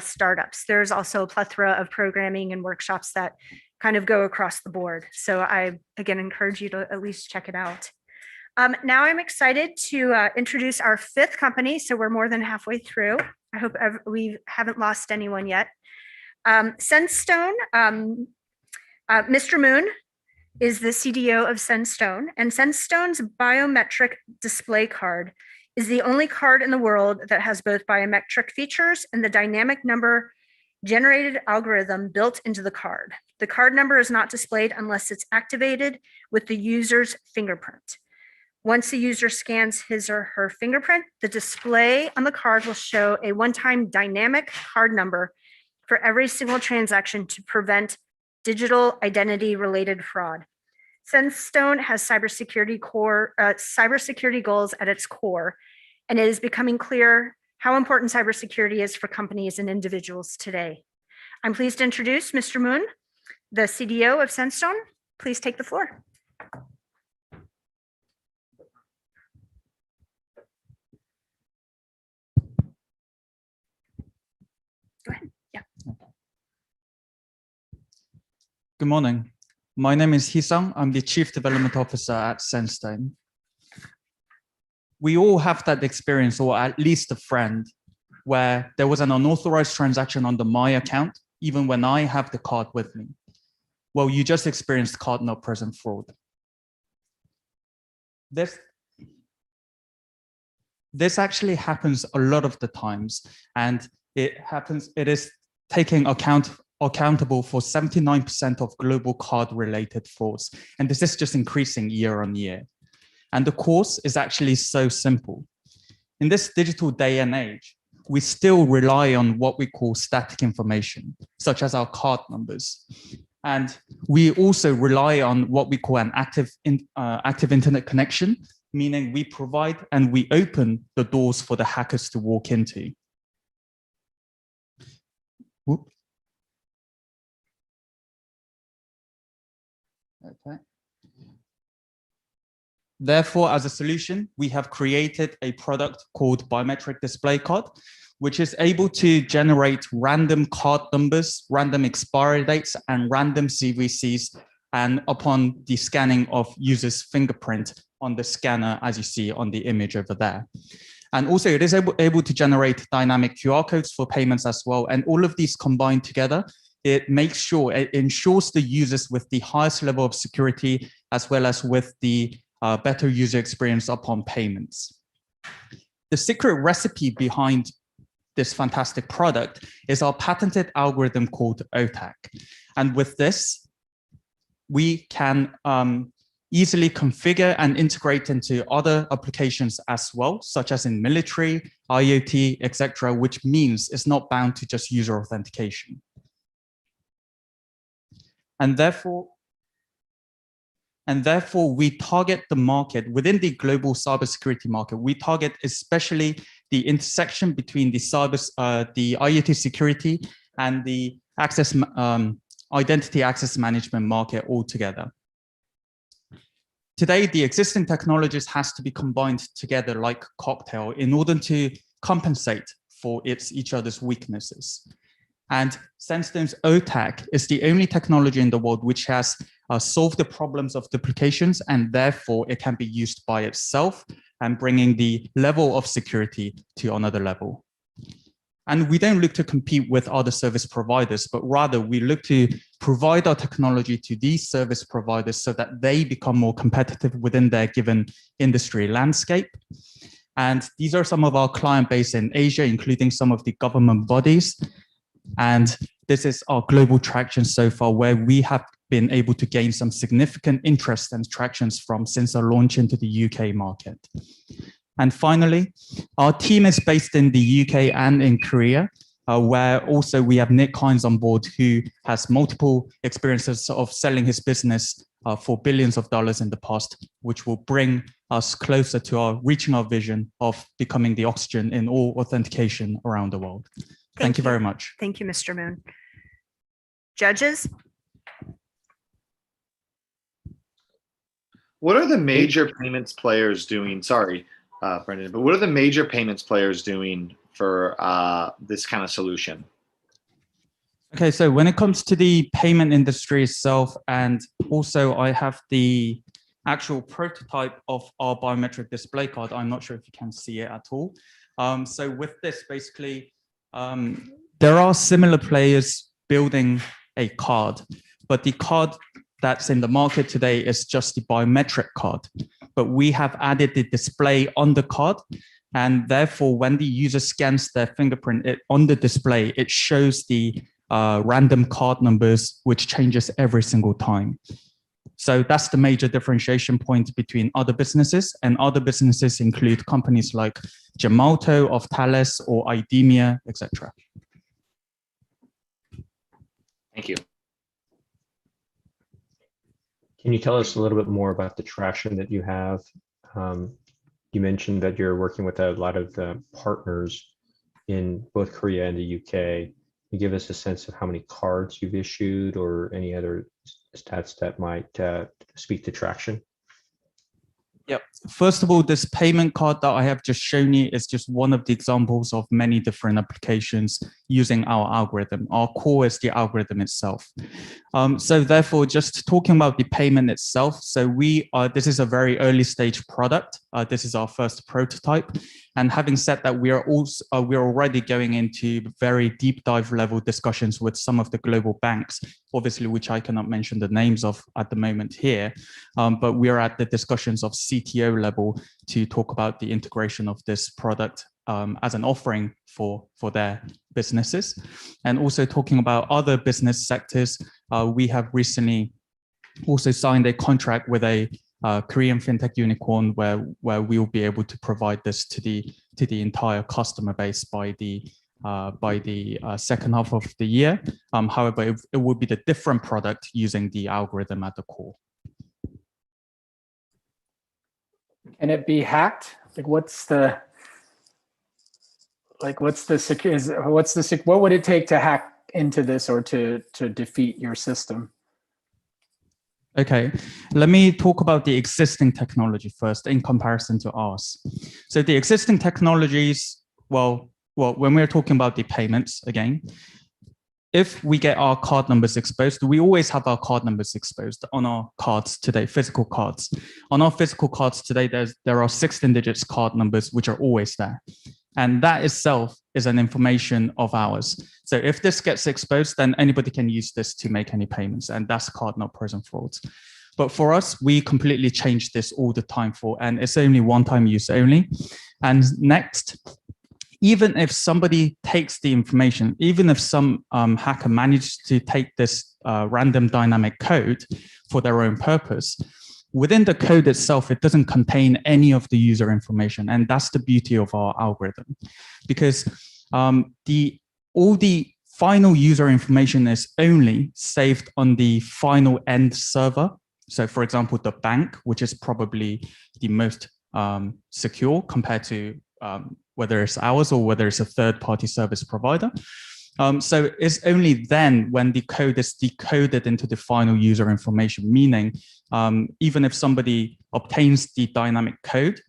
startups. There's also a plethora of programming and workshops that kind of go across the board. So I, again, encourage you to at least check it out. Now I'm excited to introduce our 5th company. So we're more than halfway through. I hope we haven't lost anyone yet. Sendstone, Mr. Moon is the CDO of Sendstone, and Sendstone's biometric display card is the only card in the world that has both biometric features and the dynamic number generated algorithm built into the card. The card number is not displayed unless it's activated with the user's fingerprint. Once the user scans his or her fingerprint, the display on the card will show a one-time dynamic card number for every single transaction to prevent digital identity-related fraud. Sendstone has cybersecurity goals at its core, and it is becoming clear how important cybersecurity is for companies and individuals today. I'm pleased to introduce Mr. Moon, the CDO of Sendstone. Please take the floor. Good morning. My name is Hisang. I'm the Chief Development Officer at Sandstone. We all have that experience, or at least a friend, where there was an unauthorized transaction under my account, even when I have the card with me. Well, you just experienced card not present fraud. This actually happens a lot of the times, and it is taking accountable for 79% of global card-related frauds. And this is just increasing year on year. And the cause is actually so simple. In this digital day and age, we still rely on what we call static information, such as our card numbers. And we also rely on what we call an active internet connection, meaning we provide and we open the doors for the hackers to walk into. Whoop. Okay. Therefore, as a solution, we have created a product called Biometric Display Card, which is able to generate random card numbers, random expiry dates, and random CVCs, and upon the scanning of users' fingerprint on the scanner, as you see on the image over there. And also, it is able to generate dynamic QR codes for payments as well. And all of these combined together, it makes sure, it ensures the users with the highest level of security, as well as with the better user experience upon payments. The secret recipe behind this fantastic product is our patented algorithm called OTAC. And with this, we can easily configure and integrate into other applications as well, such as in military, IoT, etc., which means it's not bound to just user authentication. And therefore, we target the market within the global cybersecurity market. We target especially the intersection between the IoT security and the identity access management market altogether. Today, the existing technologies has to be combined together like cocktail in order to compensate for each other's weaknesses. And Sandstone's OTAC is the only technology in the world which has solved the problems of duplications, and therefore it can be used by itself and bringing the level of security to another level. And we don't look to compete with other service providers, but rather we look to provide our technology to these service providers so that they become more competitive within their given industry landscape. And these are some of our client base in Asia, including some of the government bodies. And this is our global traction so far, where we have been able to gain some significant interest and tractions from since our launch into the UK market. And finally, our team is based in the UK and in Korea, where also we have Nick Hines on board, who has multiple experiences of selling his business for billions of dollars in the past, which will bring us closer to reaching our vision of becoming the oxygen in all authentication around the world. Thank you very much. Thank you, Mr. Moon. Judges? What are the major payments players doing? Sorry, Brendan, but what are the major payments players doing for this kind of solution? Okay, so when it comes to the payment industry itself, and also I have the actual prototype of our biometric display card. I'm not sure if you can see it at all. So with this, basically, there are similar players building a card, but the card that's in the market today is just the biometric card. But we have added the display on the card, and therefore when the user scans their fingerprint on the display, it shows the random card numbers, which changes every single time. So that's the major differentiation point between other businesses, and other businesses include companies like Gemalto, of Thales, or IDEMIA, etc. Thank you. Can you tell us a little bit more about the traction that you have? You mentioned that you're working with a lot of partners in both Korea and the UK. Can you give us a sense of how many cards you've issued or any other stats that might speak to traction? Yep. First of all, this payment card that I have just shown you is just one of the examples of many different applications using our algorithm. Our core is the algorithm itself. So therefore, just talking about the payment itself. So this is a very early stage product. This is our first prototype. And having said that, we're already going into very deep dive level discussions with some of the global banks, obviously, which I cannot mention the names of at the moment here. But we're at the discussions of CTO level to talk about the integration of this product as an offering for their businesses. And also talking about other business sectors, we have recently also signed a contract with a Korean fintech unicorn where we will be able to provide this to the entire customer base by the second half of the year. However, it will be the different product using the algorithm at the core. Can it be hacked? Like, what would it take to hack into this or to defeat your system? Okay, let me talk about the existing technology first in comparison to ours. So the existing technologies, well, when we're talking about the payments again, if we get our card numbers exposed, we always have our card numbers exposed on our cards today, physical cards. On our physical cards today, there are 16 digits card numbers, which are always there. And that itself is an information of ours. So if this gets exposed, then anybody can use this to make any payments, and that's card not present frauds. But for us, we completely change this all the time and it's only one-time use only. And next, even if somebody takes the information, even if some hacker manages to take this random dynamic code for their own purpose, within the code itself, it doesn't contain any of the user information. And that's the beauty of our algorithm, because all the final user information is only saved on the final end server. So for example, the bank, which is probably the most secure compared to whether it's ours or whether it's a third-party service provider. So it's only then when the code is decoded into the final user information, meaning even if somebody obtains the dynamic code,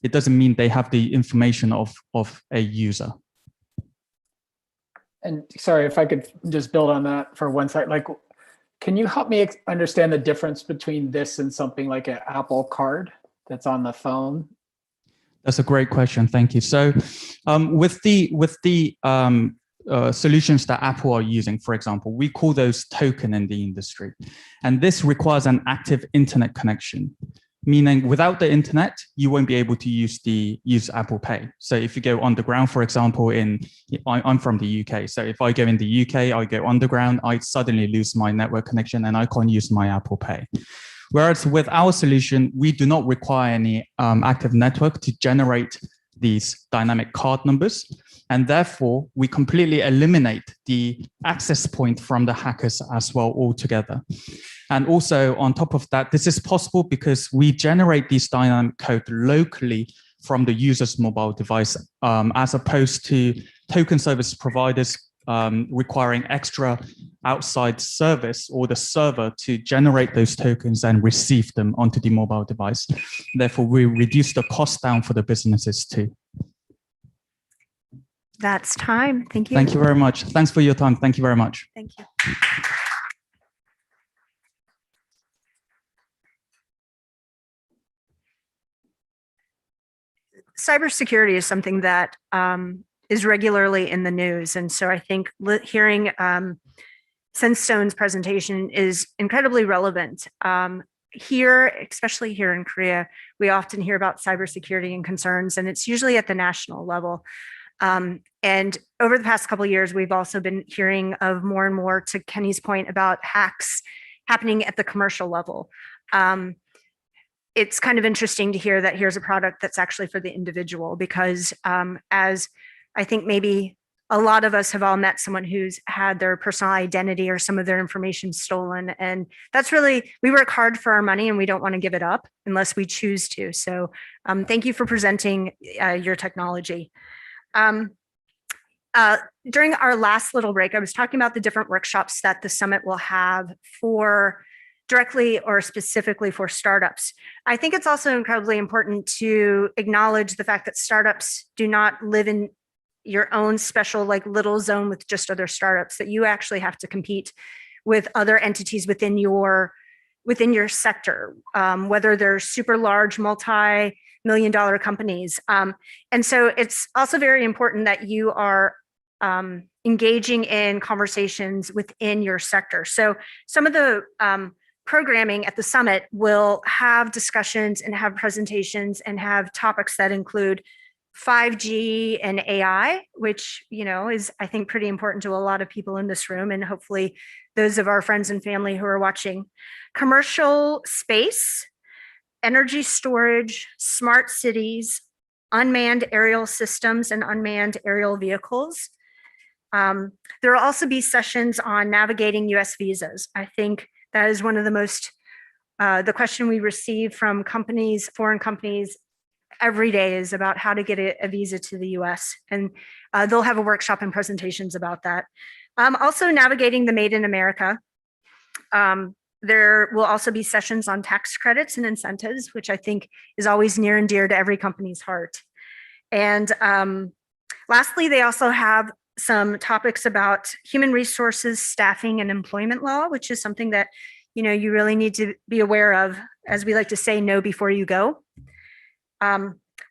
it doesn't mean they have the information of a user. And sorry, if I could just build on that for one second, like, can you help me understand the difference between this and something like an Apple Card that's on the phone? That's a great question. Thank you. So with the solutions that Apple are using, for example, we call those token in the industry. And this requires an active internet connection, meaning without the internet, you won't be able to use Apple Pay. So if you go underground, for example, I'm from the UK. So if I go in the UK, I go underground, I suddenly lose my network connection and I can't use my Apple Pay. Whereas with our solution, we do not require any active network to generate these dynamic card numbers. And therefore, we completely eliminate the access point from the hackers as well altogether. And also on top of that, this is possible because we generate these dynamic code locally from the user's mobile device, as opposed to token service providers requiring extra outside service or the server to generate those tokens and receive them onto the mobile device. Therefore, we reduce the cost down for the businesses too. That's time. Thank you. Thank you very much. Thanks for your time. Thank you very much. Thank you. Cybersecurity is something that is regularly in the news. And so I think hearing Senstone's presentation is incredibly relevant. Here, especially here in Korea, we often hear about cybersecurity and concerns, and it's usually at the national level. And over the past couple of years, we've also been hearing of more and more, to Kenny's point, about hacks happening at the commercial level. It's kind of interesting to hear that here's a product that's actually for the individual, because as I think maybe a lot of us have all met someone who's had their personal identity or some of their information stolen. And that's really, we work hard for our money and we don't want to give it up unless we choose to. So thank you for presenting your technology. During our last little break, I was talking about the different workshops that the summit will have for directly or specifically for startups. I think it's also incredibly important to acknowledge the fact that startups do not live in your own special like little zone with just other startups, that you actually have to compete with other entities within your sector, whether they're super large, multi-million-dollar companies. And so it's also very important that you are engaging in conversations within your sector. So some of the programming at the summit will have discussions and have presentations and have topics that include 5G and AI, which, you know, is, I think, pretty important to a lot of people in this room, and hopefully those of our friends and family who are watching. Commercial space, energy storage, smart cities, unmanned aerial systems and unmanned aerial vehicles. There will also be sessions on navigating US visas. I think that is one of the most, the question we receive from companies, foreign companies, every day is about how to get a visa to the US. And they'll have a workshop and presentations about that. Also navigating the Made in America. There will also be sessions on tax credits and incentives, which I think is always near and dear to every company's heart. And lastly, they also have some topics about human resources, staffing, and employment law, which is something that, you know, you really need to be aware of. As we like to say, know before you go.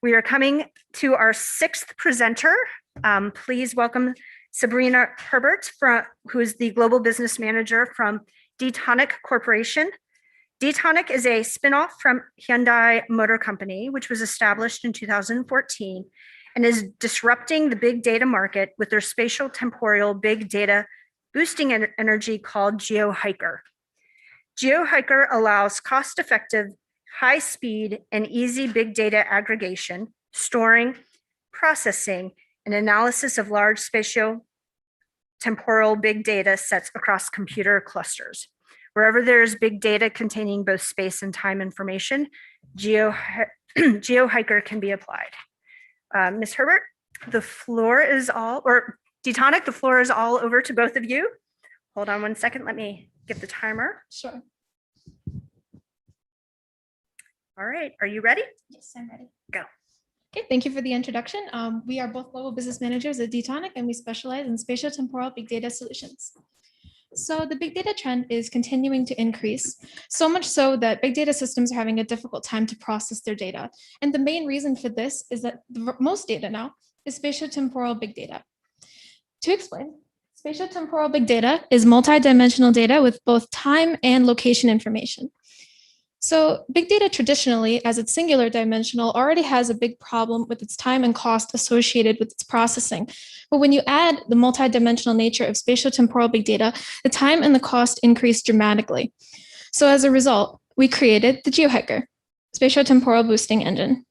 We are coming to our sixth presenter. Please welcome Sabrina Herbert, who is the Global Business Manager from D-Tonic Corporation. D-Tonic is a spinoff from Hyundai Motor Company, which was established in 2014 and is disrupting the big data market with their spatial temporal big data boosting energy called GeoHiker. GeoHiker allows cost-effective, high-speed, and easy big data aggregation, storing, processing, and analysis of large spatial temporal big data sets across computer clusters. Wherever there's big data containing both space and time information, GeoHiker can be applied. Ms. Herbert, the floor is all, or D-Tonic, the floor is all over to both of you. Hold on one second, let me get the timer. Sure. All right, are you ready? Yes, I'm ready. Go. Okay, thank you for the introduction. We are both global business managers at D-Tonic, and we specialize in spatial temporal big data solutions. So the big data trend is continuing to increase, so much so that big data systems are having a difficult time to process their data. And the main reason for this is that most data now is spatial temporal big data. To explain, spatial temporal big data is multi-dimensional data with both time and location information. So big data traditionally, as it's singular dimensional, already has a big problem with its time and cost associated with its processing. But when you add the multi-dimensional nature of spatial temporal big data, the time and the cost increase dramatically. So as a result, we created the GeoHiker, spatial temporal boosting engine.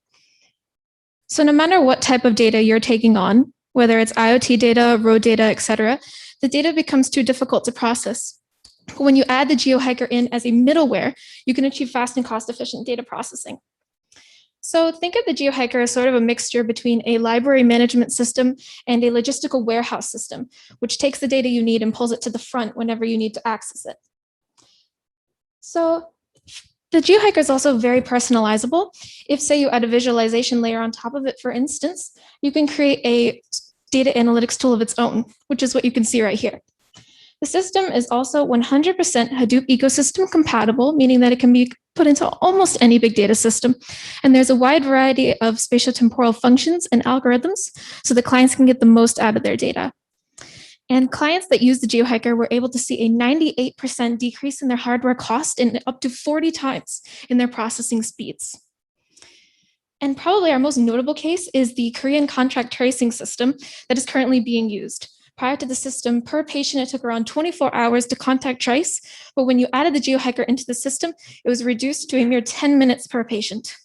So no matter what type of data you're taking on, whether it's IoT data, road data, etc., the data becomes too difficult to process. But when you add the GeoHiker in as a middleware, you can achieve fast and cost-efficient data processing. So think of the GeoHiker as sort of a mixture between a library management system and a logistical warehouse system, which takes the data you need and pulls it to the front whenever you need to access it. So the GeoHiker is also very personalizable. If, say, you add a visualization layer on top of it, for instance, you can create a data analytics tool of its own, which is what you can see right here. The system is also 100% Hadoop ecosystem compatible, meaning that it can be put into almost any big data system. And there's a wide variety of spatial temporal functions and algorithms so the clients can get the most out of their data. And clients that use the GeoHiker were able to see a 98% decrease in their hardware cost and up to 40 times in their processing speeds. And probably our most notable case is the Korean contract tracing system that is currently being used. Prior to the system, per patient, it took around 24 hours to contact trace, but when you added the GeoHiker into the system, it was reduced to a mere 10 minutes per patient.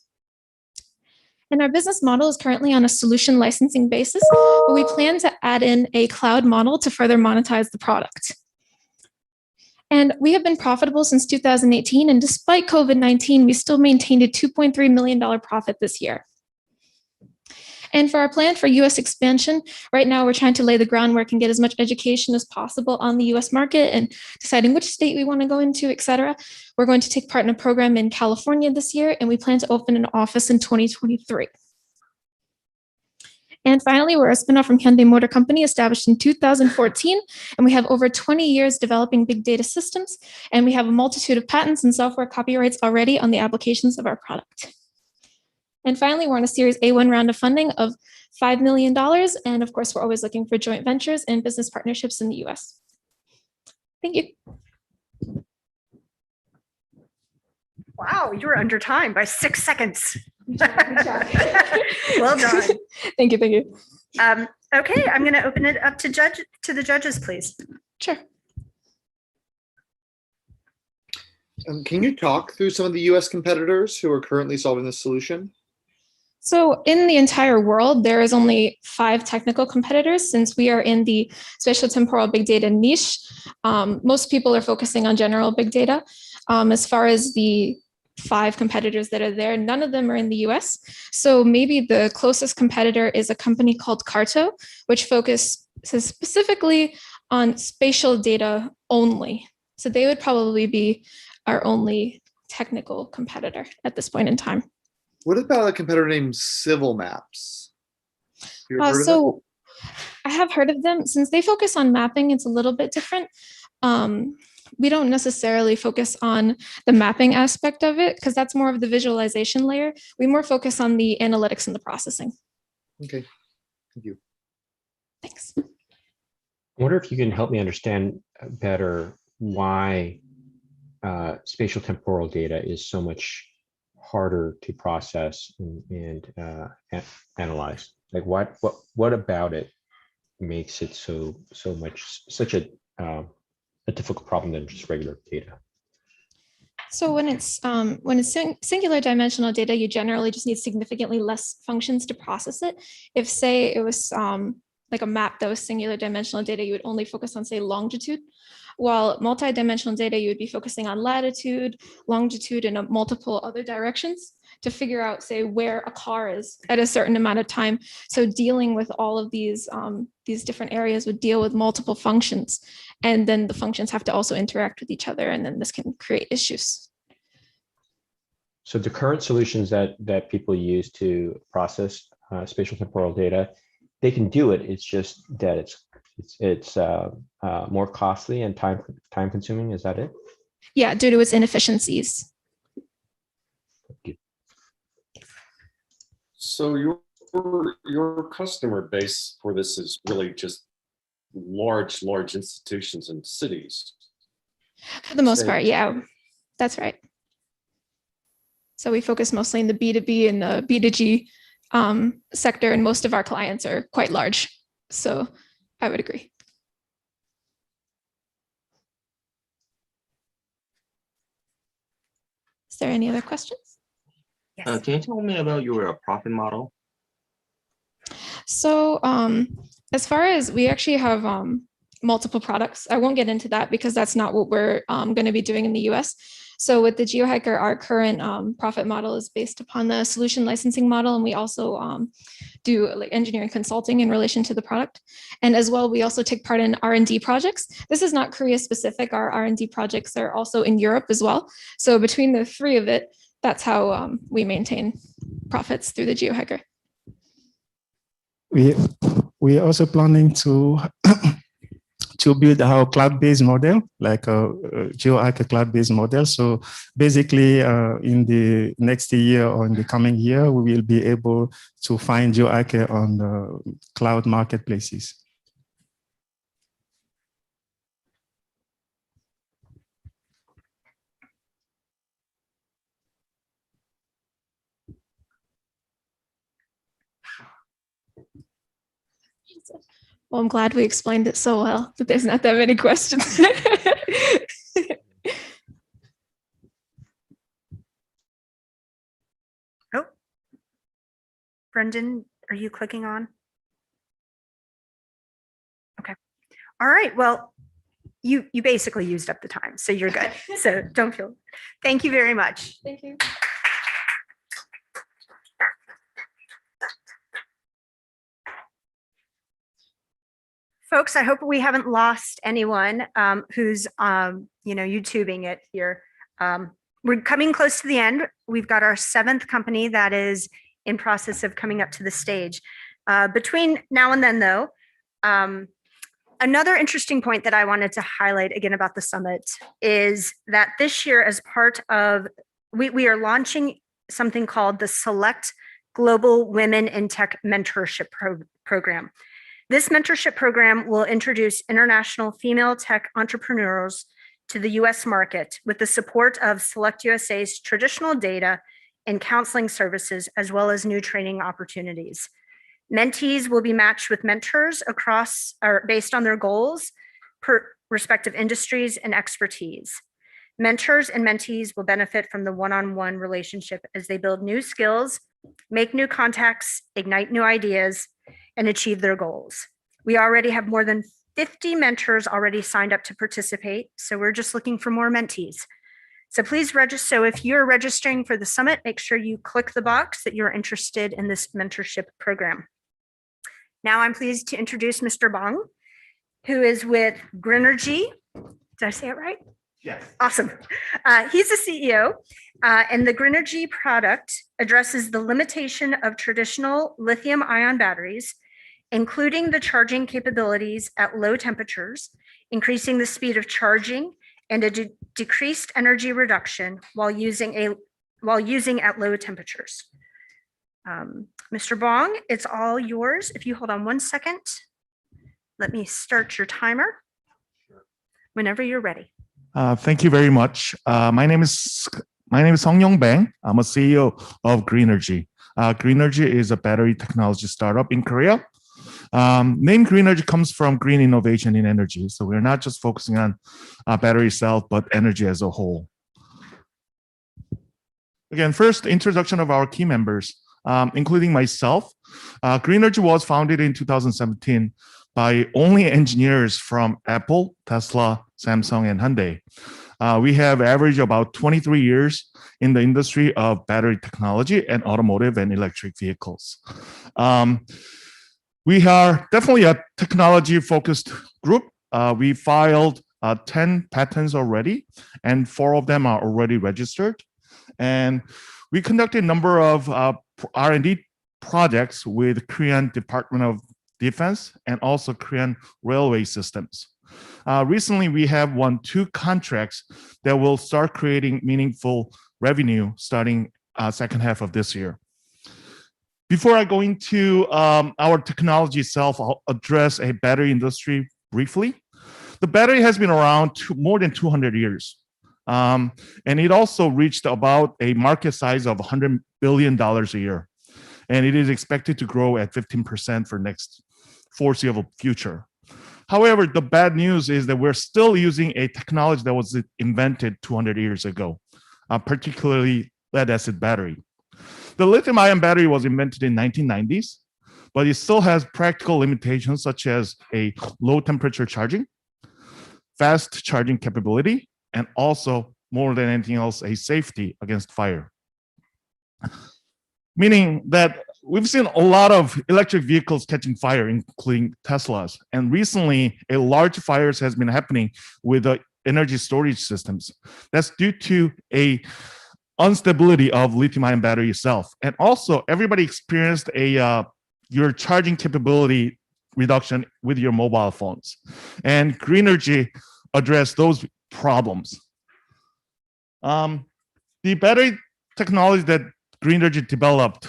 And our business model is currently on a solution licensing basis, but we plan to add in a cloud model to further monetize the product. And we have been profitable since 2018, and despite COVID-19, we still maintained a $2.3 million profit this year. And for our plan for US expansion, right now we're trying to lay the groundwork and get as much education as possible on the US market and deciding which state we want to go into, et cetera. We're going to take part in a program in California this year, and we plan to open an office in 2023. And finally, we're a spinoff from Hyundai Motor Company, established in 2014, and we have over 20 years developing big data systems, and we have a multitude of patents and software copyrights already on the applications of our product. And finally, we're on a Series A1 round of funding of $5 million, and of course, we're always looking for joint ventures and business partnerships in the US. Thank you. Wow, you were under time by 6 seconds. Well done. Thank you, thank you. Okay, I'm going to open it up to the judges, please. Sure. Can you talk through some of the US competitors who are currently solving this solution? So in the entire world, there is only 5 technical competitors since we are in the spatial temporal big data niche. Most people are focusing on general big data. As far as the 5 competitors that are there, none of them are in the US. So maybe the closest competitor is a company called Carto, which focuses specifically on spatial data only. So they would probably be our only technical competitor at this point in time. What about a competitor named Civil Maps? You ever heard of So I have heard of them. Since they focus on mapping, it's a little bit different. We don't necessarily focus on the mapping aspect of it because that's more of the visualization layer. We more focus on the analytics and the processing. Okay, thank you. Thanks. I wonder if you can help me understand better why spatial temporal data is so much harder to process and analyze. Like what about it makes it such a difficult problem than just regular data? So when it's singular dimensional data, you generally just need significantly less functions to process it. If say it was like a map that was singular dimensional data, you would only focus on say longitude, while multi-dimensional data, you would be focusing on latitude, longitude, and multiple other directions to figure out say where a car is at a certain amount of time. So dealing with all of these different areas would deal with multiple functions. And then the functions have to also interact with each other, and then this can create issues. So the current solutions that people use to process spatial temporal data, they can do it. It's just that it's more costly and time consuming. Is that it? Yeah, due to its inefficiencies. So your customer base for this is really just large institutions and cities. For the most part, yeah, that's right. So we focus mostly in the B2B and the B2G sector, and most of our clients are quite large. So I would agree. Is there any other questions? Yes. Can you tell me about your profit model? So as far as we actually have multiple products, I won't get into that because that's not what we're going to be doing in the US. So with the GeoHacker, our current profit model is based upon the solution licensing model, and we also do like engineering consulting in relation to the product. And as well, we also take part in R&D projects. This is not Korea specific. Our R&D projects are also in Europe as well. So between the 3 of it, that's how we maintain profits through the GeoHacker. We are also planning to build our cloud-based model, like a GeoHacker cloud-based model. So basically, in the next year or in the coming year, we will be able to find GeoHacker on the cloud marketplaces. Well, I'm glad we explained it so well that there's not that many questions. Oh, Brendan, are you clicking on? Okay. All right. Well, you basically used up the time, so you're good. So don't feel. Thank you very much. Thank you. folks, I hope we haven't lost anyone who's YouTubing it here. We're coming close to the end. We've got our 7th company that is in process of coming up to the stage. Between now and then, though, another interesting point that I wanted to highlight again about the summit is that this year, as part of, we are launching something called the Select Global Women in Tech Mentorship Program. This mentorship program will introduce international female tech entrepreneurs to the US market with the support of SelectUSA's traditional data and counseling services, as well as new training opportunities. Mentees will be matched with mentors across or based on their goals, per respective industries and expertise. Mentors and mentees will benefit from the one-on-one relationship as they build new skills, make new contacts, ignite new ideas, and achieve their goals. We already have more than 50 mentors already signed up to participate, so we're just looking for more mentees. So please register. So if you're registering for the summit, make sure you click the box that you're interested in this mentorship program. Now I'm pleased to introduce Mr. Bong, who is with Grinergy. Did I say it right? Yes. Awesome. He's the CEO, and the Grinergy product addresses the limitation of traditional lithium-ion batteries, including the charging capabilities at low temperatures, increasing the speed of charging, and a decreased energy reduction while using at low temperatures. Mr. Bong, it's all yours. If you hold on 1 second, let me start your timer whenever you're ready. Thank you very much. My name is Song-Yong Bang. I'm a CEO of Grinergy. Grinergy is a battery technology startup in Korea. Name Grinergy comes from green innovation in energy. So we're not just focusing on battery itself, but energy as a whole. Again, first introduction of our key members, including myself. Grinergy was founded in 2017 by only engineers from Apple, Tesla, Samsung, and Hyundai. We have averaged about 23 years in the industry of battery technology and automotive and electric vehicles. We are definitely a technology-focused group. We filed 10 patents already, and 4 of them are already registered. And we conducted a number of R&D projects with Korean Department of Defense and also Korean railway systems. Recently, we have won 2 contracts that will start creating meaningful revenue starting second half of this year. Before I go into our technology itself, I'll address a battery industry briefly. The battery has been around more than 200 years. And it also reached about a market size of $100 billion a year. And it is expected to grow at 15% for next foreseeable future. However, the bad news is that we're still using a technology that was invented 200 years ago, particularly lead-acid battery. The lithium-ion battery was invented in 1990s, but it still has practical limitations such as a low-temperature charging, fast charging capability, and also, more than anything else, a safety against fire. Meaning that we've seen a lot of electric vehicles catching fire, including Teslas. And recently, a large fires has been happening with the energy storage systems. That's due to a instability of lithium-ion battery itself. And also, everybody experienced your charging capability reduction with your mobile phones. And Grinergy addressed those problems. The battery technology that Grinergy developed,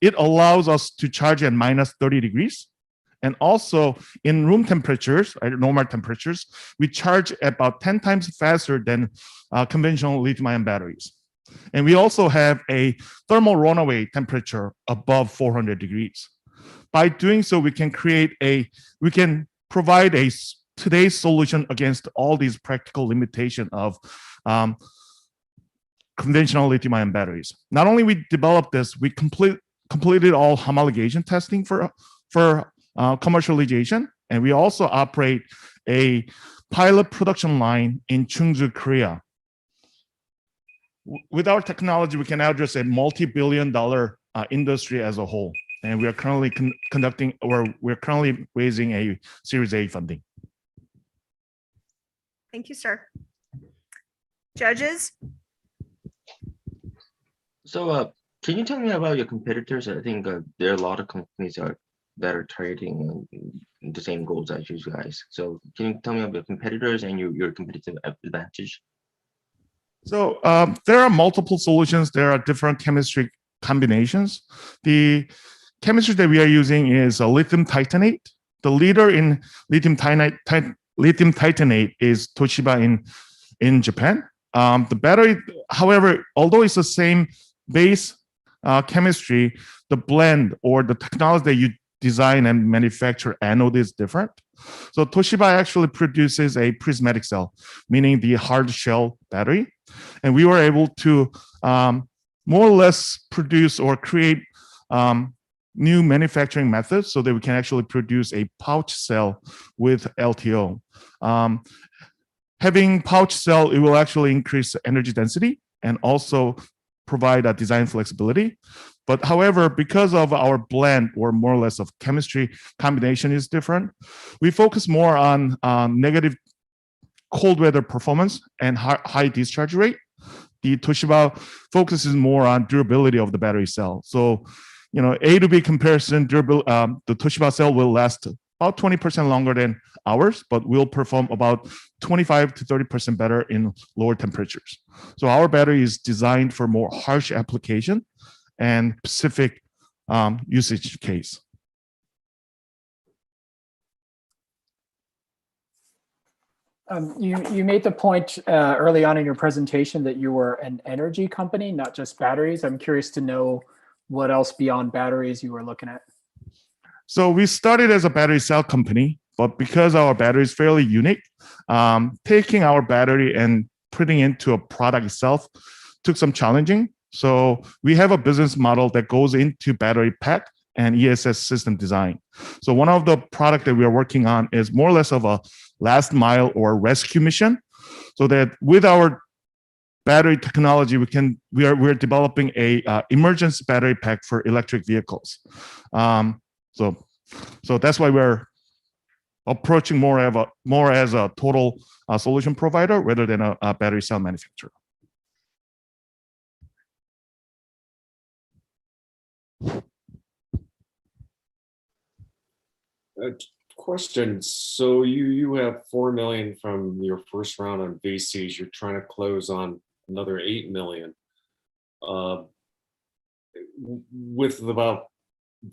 it allows us to charge at -30 degrees. And also in room temperatures, normal temperatures, we charge about 10 times faster than conventional lithium-ion batteries. And we also have a thermal runaway temperature above 400 degrees. By doing so, we can provide today's solution against all these practical limitations of conventional lithium-ion batteries. Not only we developed this, we completed all homologation testing for commercialization, and we also operate a pilot production line in Chungju, Korea. With our technology, we can address a multi-billion-dollar industry as a whole. and we are currently we're currently raising a Series A funding. Thank you, sir. Judges? So, can you tell me about your competitors? I think there are a lot of companies that are targeting the same goals as you guys. So, can you tell me about your competitors and your competitive advantage? So there are multiple solutions. There are different chemistry combinations. The chemistry that we are using is lithium titanate. The leader in lithium titanate is Toshiba in Japan. The battery, however, although it's the same base chemistry, the blend or the technology that you design and manufacture anode is different. So Toshiba actually produces a prismatic cell, meaning the hard shell battery. And we were able to more or less produce or create new manufacturing methods so that we can actually produce a pouch cell with LTO. Having pouch cell, it will actually increase energy density and also provide a design flexibility. But however, because of our blend or more or less of chemistry combination is different, we focus more on negative cold weather performance and high discharge rate. The Toshiba focuses more on durability of the battery cell. So, you know, A to B comparison, the Toshiba cell will last about 20% longer than ours, but will perform about 25 to 30% better in lower temperatures. So our battery is designed for more harsh application and specific usage case. You made the point early on in your presentation that you were an energy company, not just batteries. I'm curious to know what else beyond batteries you were looking at. So we started as a battery cell company, but because our battery is fairly unique, taking our battery and putting it into a product itself took some challenging. So we have a business model that goes into battery pack and ESS system design. So one of the product that we are working on is more or less of a last mile or rescue mission, so that with our battery technology, we're developing a emergency battery pack for electric vehicles. So that's why we're approaching more as a total solution provider rather than a battery cell manufacturer. Question. So you have 4 million from your first round on VCs. You're trying to close on another 8 million. With about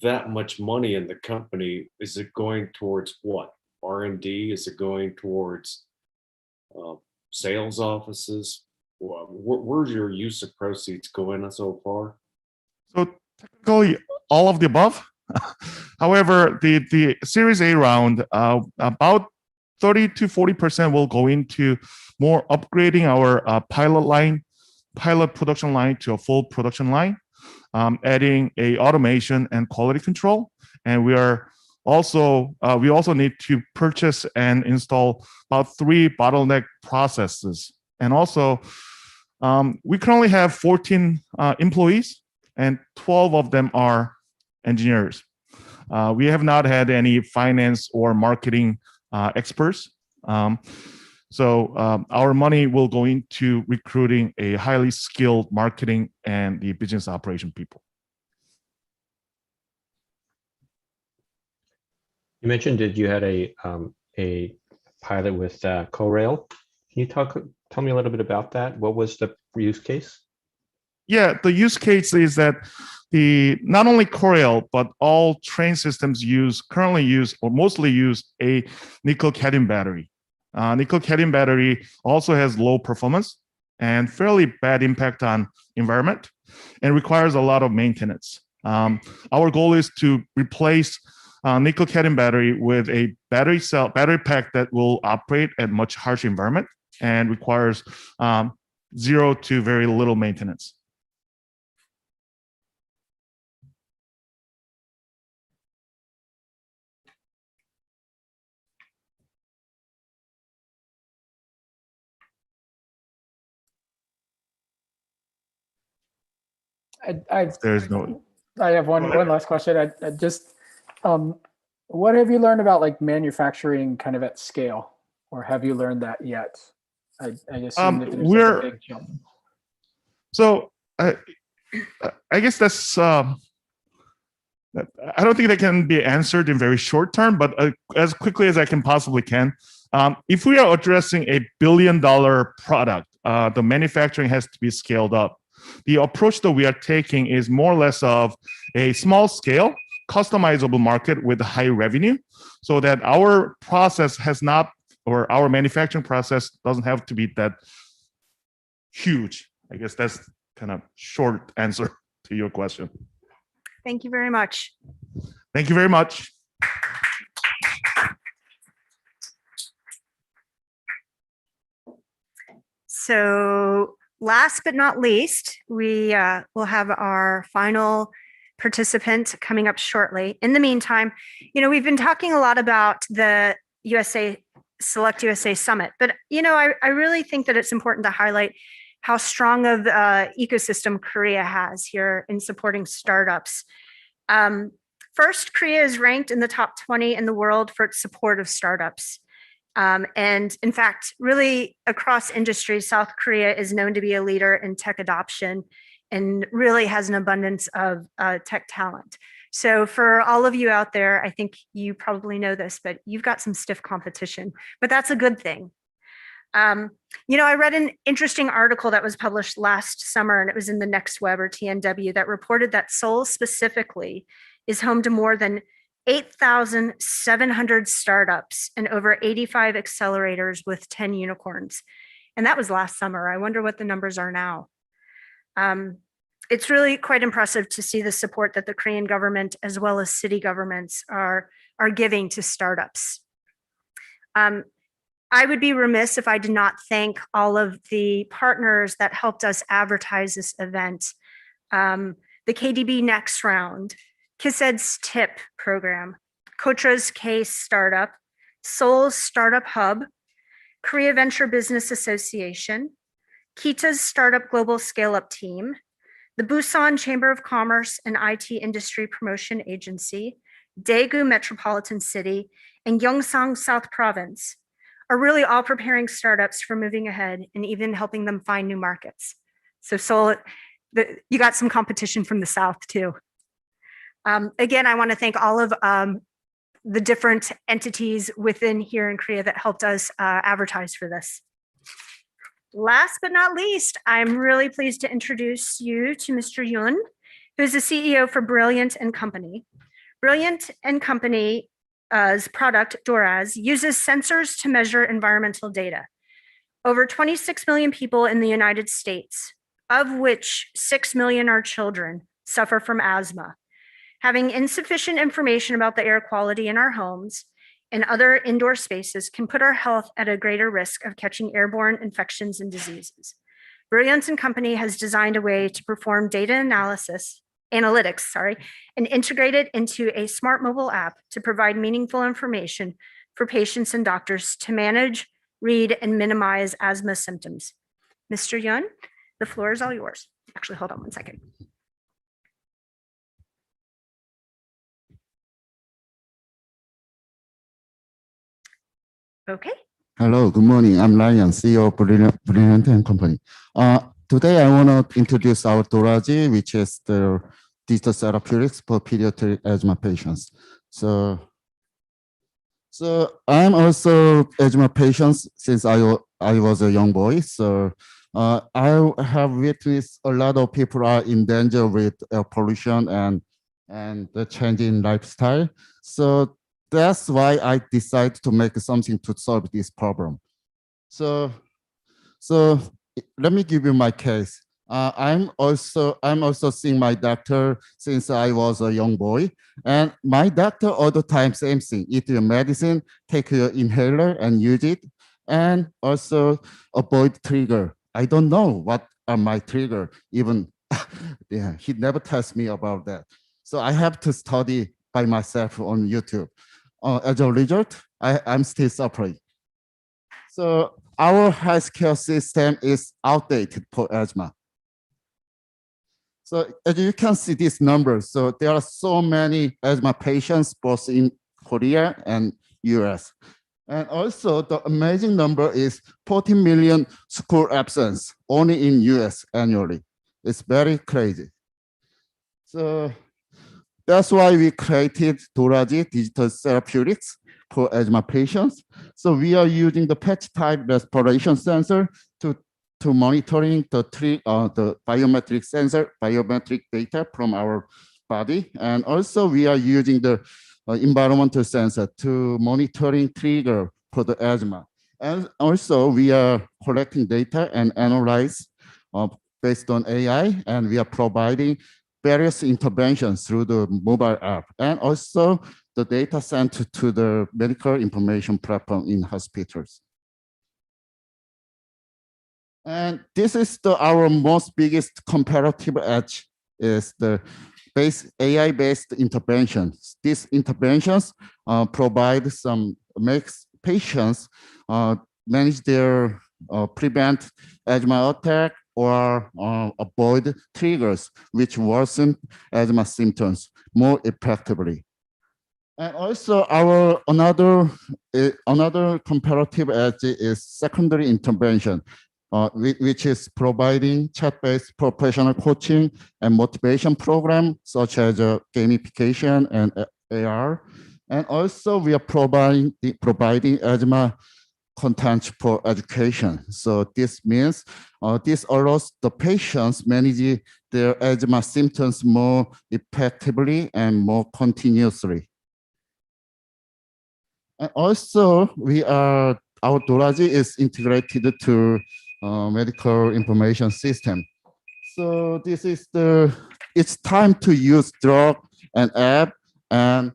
that much money in the company, is it going towards what? R&D? Is it going towards sales offices? Where's your use of proceeds going so far? So technically, all of the above. However, the Series A round, about 30 to 40% will go into more upgrading our pilot production line to a full production line, adding a automation and quality control. And we also need to purchase and install about 3 bottleneck processes. And also, we currently have 14 employees, and 12 of them are engineers. We have not had any finance or marketing experts. So our money will go into recruiting a highly skilled marketing and the business operation people. You mentioned that you had a pilot with CoRail. Can you tell me a little bit about that? What was the use case? Yeah, the use case is that not only CoRail, but all train systems currently use or mostly use a nickel-cadmium battery. Nickel-cadmium battery also has low performance and fairly bad impact on environment and requires a lot of maintenance. Our goal is to replace nickel-cadmium battery with a battery pack that will operate at much harsh environment and requires 0 to very little maintenance. I've There's no. I have one last question. I just, what have you learned about like manufacturing kind of at scale, or have you learned that yet? I assume that there's like a big jump. So I guess that's, I don't think that can be answered in very short term, but as quickly as I can possibly can. If we are addressing a $1 billion product, the manufacturing has to be scaled up. The approach that we are taking is more or less of a small scale, customizable market with high revenue, so that our process has not, or our manufacturing process doesn't have to be that huge. I guess that's kind of short answer to your question. Thank you very much. Thank you very much. So last but not least, we will have our final participant coming up shortly. In the meantime, we've been talking a lot about the SelectUSA Summit, but I really think that it's important to highlight how strong of ecosystem Korea has here in supporting startups. First, Korea is ranked in the top 20 in the world for its support of startups. And in fact, really across industries, South Korea is known to be a leader in tech adoption and really has an abundance of tech talent. So for all of you out there, I think you probably know this, but you've got some stiff competition, but that's a good thing. I read an interesting article that was published last summer, and it was in the Next Web or TNW, that reported that Seoul specifically is home to more than 8,700 startups and over 85 accelerators with 10 unicorns. And that was last summer. I wonder what the numbers are now. It's really quite impressive to see the support that the Korean government as well as city governments are giving to startups. I would be remiss if I did not thank all of the partners that helped us advertise this event. The KDB Next Round, KISED's TIP program, Kotra's K Startup, Seoul's Startup Hub, Korea Venture Business Association, Kita's Startup Global Scale-Up Team, the Busan Chamber of Commerce and IT Industry Promotion Agency, Daegu Metropolitan City, and Gyeongsang South Province are really all preparing startups for moving ahead and even helping them find new markets. So Seoul, you got some competition from the South too. Again, I want to thank all of the different entities within here in Korea that helped us advertise for this. Last but not least, I'm really pleased to introduce you to Mr. Yoon, who is the CEO for Brilliant & Company. Brilliant & Company's product, Doraz, uses sensors to measure environmental data. Over 26 million people in the United States, of which 6 million are children, suffer from asthma. Having insufficient information about the air quality in our homes and other indoor spaces can put our health at a greater risk of catching airborne infections and diseases. Brilliant & Company has designed a way to perform data analytics, and integrate it into a smart mobile app to provide meaningful information for patients and doctors to manage, read, and minimize asthma symptoms. Mr. Yun, the floor is all yours. Actually, hold on one second. Okay. Hello, good morning. I'm Ryan, CEO of Brilliant & Company. Today I want to introduce our Doraji, which is the digital therapeutics for pediatric asthma patients. So I'm also asthma patient since I was a young boy. So I have witnessed a lot of people are in danger with air pollution and the changing lifestyle. So that's why I decided to make something to solve this problem. So let me give you my case. I'm also seeing my doctor since I was a young boy, and my doctor all the time same thing: eat your medicine, take your inhaler, and use it, and also avoid trigger. I don't know what are my trigger. Even yeah, he never tells me about that. So I have to study by myself on YouTube. As a result, I'm still suffering. So our healthcare system is outdated for asthma. So as you can see these numbers, so there are so many asthma patients both in Korea and US. And also the amazing number is 40 million school absence only in US annually. It's very crazy. So that's why we created Doraji Digital Therapeutics for asthma patients. So we are using the patch type respiration sensor to monitoring the biometric sensor, biometric data from our body. And also we are using the environmental sensor to monitoring trigger for the asthma. And also we are collecting data and analyze based on AI, and we are providing various interventions through the mobile app, and also the data sent to the medical information platform in hospitals. And this is our most biggest comparative edge is the AI-based interventions. These interventions provide makes patients manage their prevent asthma attack or avoid triggers which worsen asthma symptoms more effectively. And also another comparative edge is secondary intervention, which is providing chat-based professional coaching and motivation program such as gamification and AR. And also we are providing asthma content for education. So this means this allows the patients manage their asthma symptoms more effectively and more continuously. And also our Doraji is integrated to medical information system. So this is it's time to use drug and app and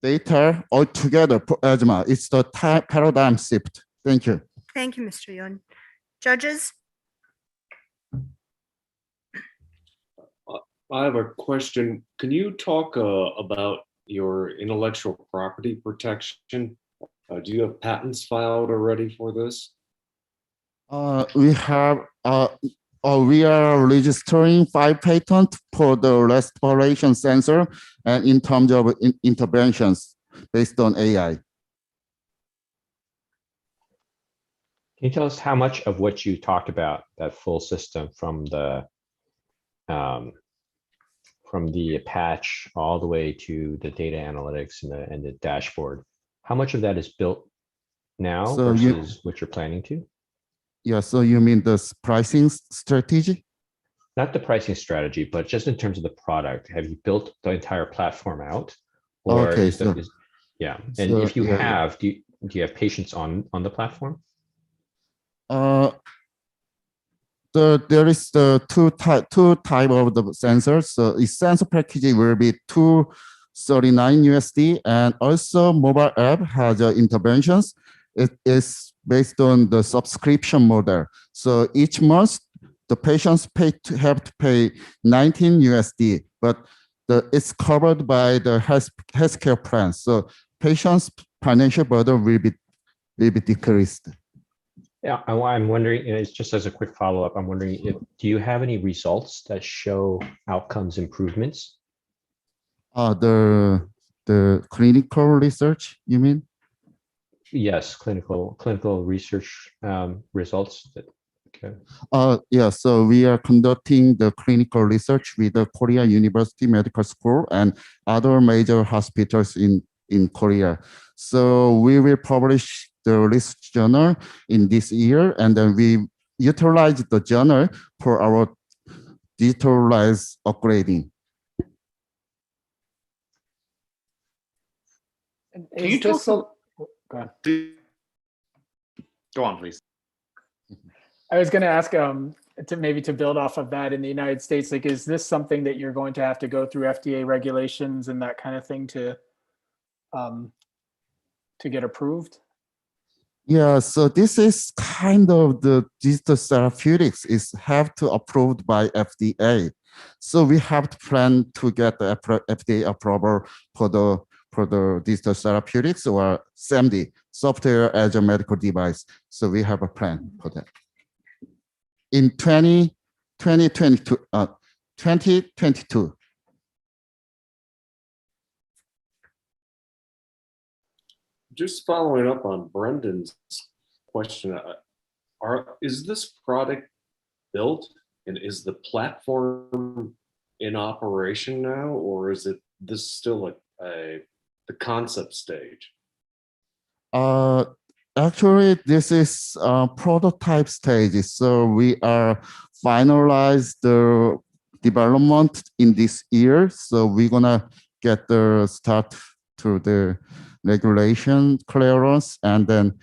data all together for asthma. It's the paradigm shift. Thank you. Thank you, Mr. Yoon. Judges? I have a question. Can you talk about your intellectual property protection? Do you have patents filed already for this? We are registering 5 patents for the respiration sensor and in terms of interventions based on AI. Can you tell us how much of what you talked about, that full system from the patch all the way to the data analytics and the dashboard, how much of that is built now versus what you're planning to? Yeah, so you mean the pricing strategy? Not the pricing strategy, but just in terms of the product. Have you built the entire platform out? Or okay, yeah. And if you have, do you have patients on the platform? There is the two type of the sensors. So the sensor package will be $239 and also mobile app has interventions. It is based on the subscription model. So each month the patients have to pay $19, but it's covered by the healthcare plan. So patients' financial burden will be decreased. Yeah, I'm wondering, it's just as a quick follow-up, I'm wondering do you have any results that show outcomes improvements? The clinical research, you mean? Yes, clinical research results. Okay. Yeah, so we are conducting the clinical research with the Korea University Medical School and other major hospitals in Korea. So we will publish the research journal in this year, and then we utilize the journal for our digitalized upgrading. Can you talk? Go on. Go on, please. I was going to ask to build off of that in the United States, like, is this something that you're going to have to go through FDA regulations and that kind of thing to get approved? Yeah, so this is kind of the digital therapeutics is have to approved by FDA. So we have to plan to get the FDA approval for the digital therapeutics or SAMD, software as a medical device. So we have a plan for that. In 2022, 2022. Just following up on Brendan's question, is this product built and is the platform in operation now, or is this still the concept stage? Actually, this is prototype stage. So we are finalize the development in this year. So we're gonna get the start to the regulation clearance, and then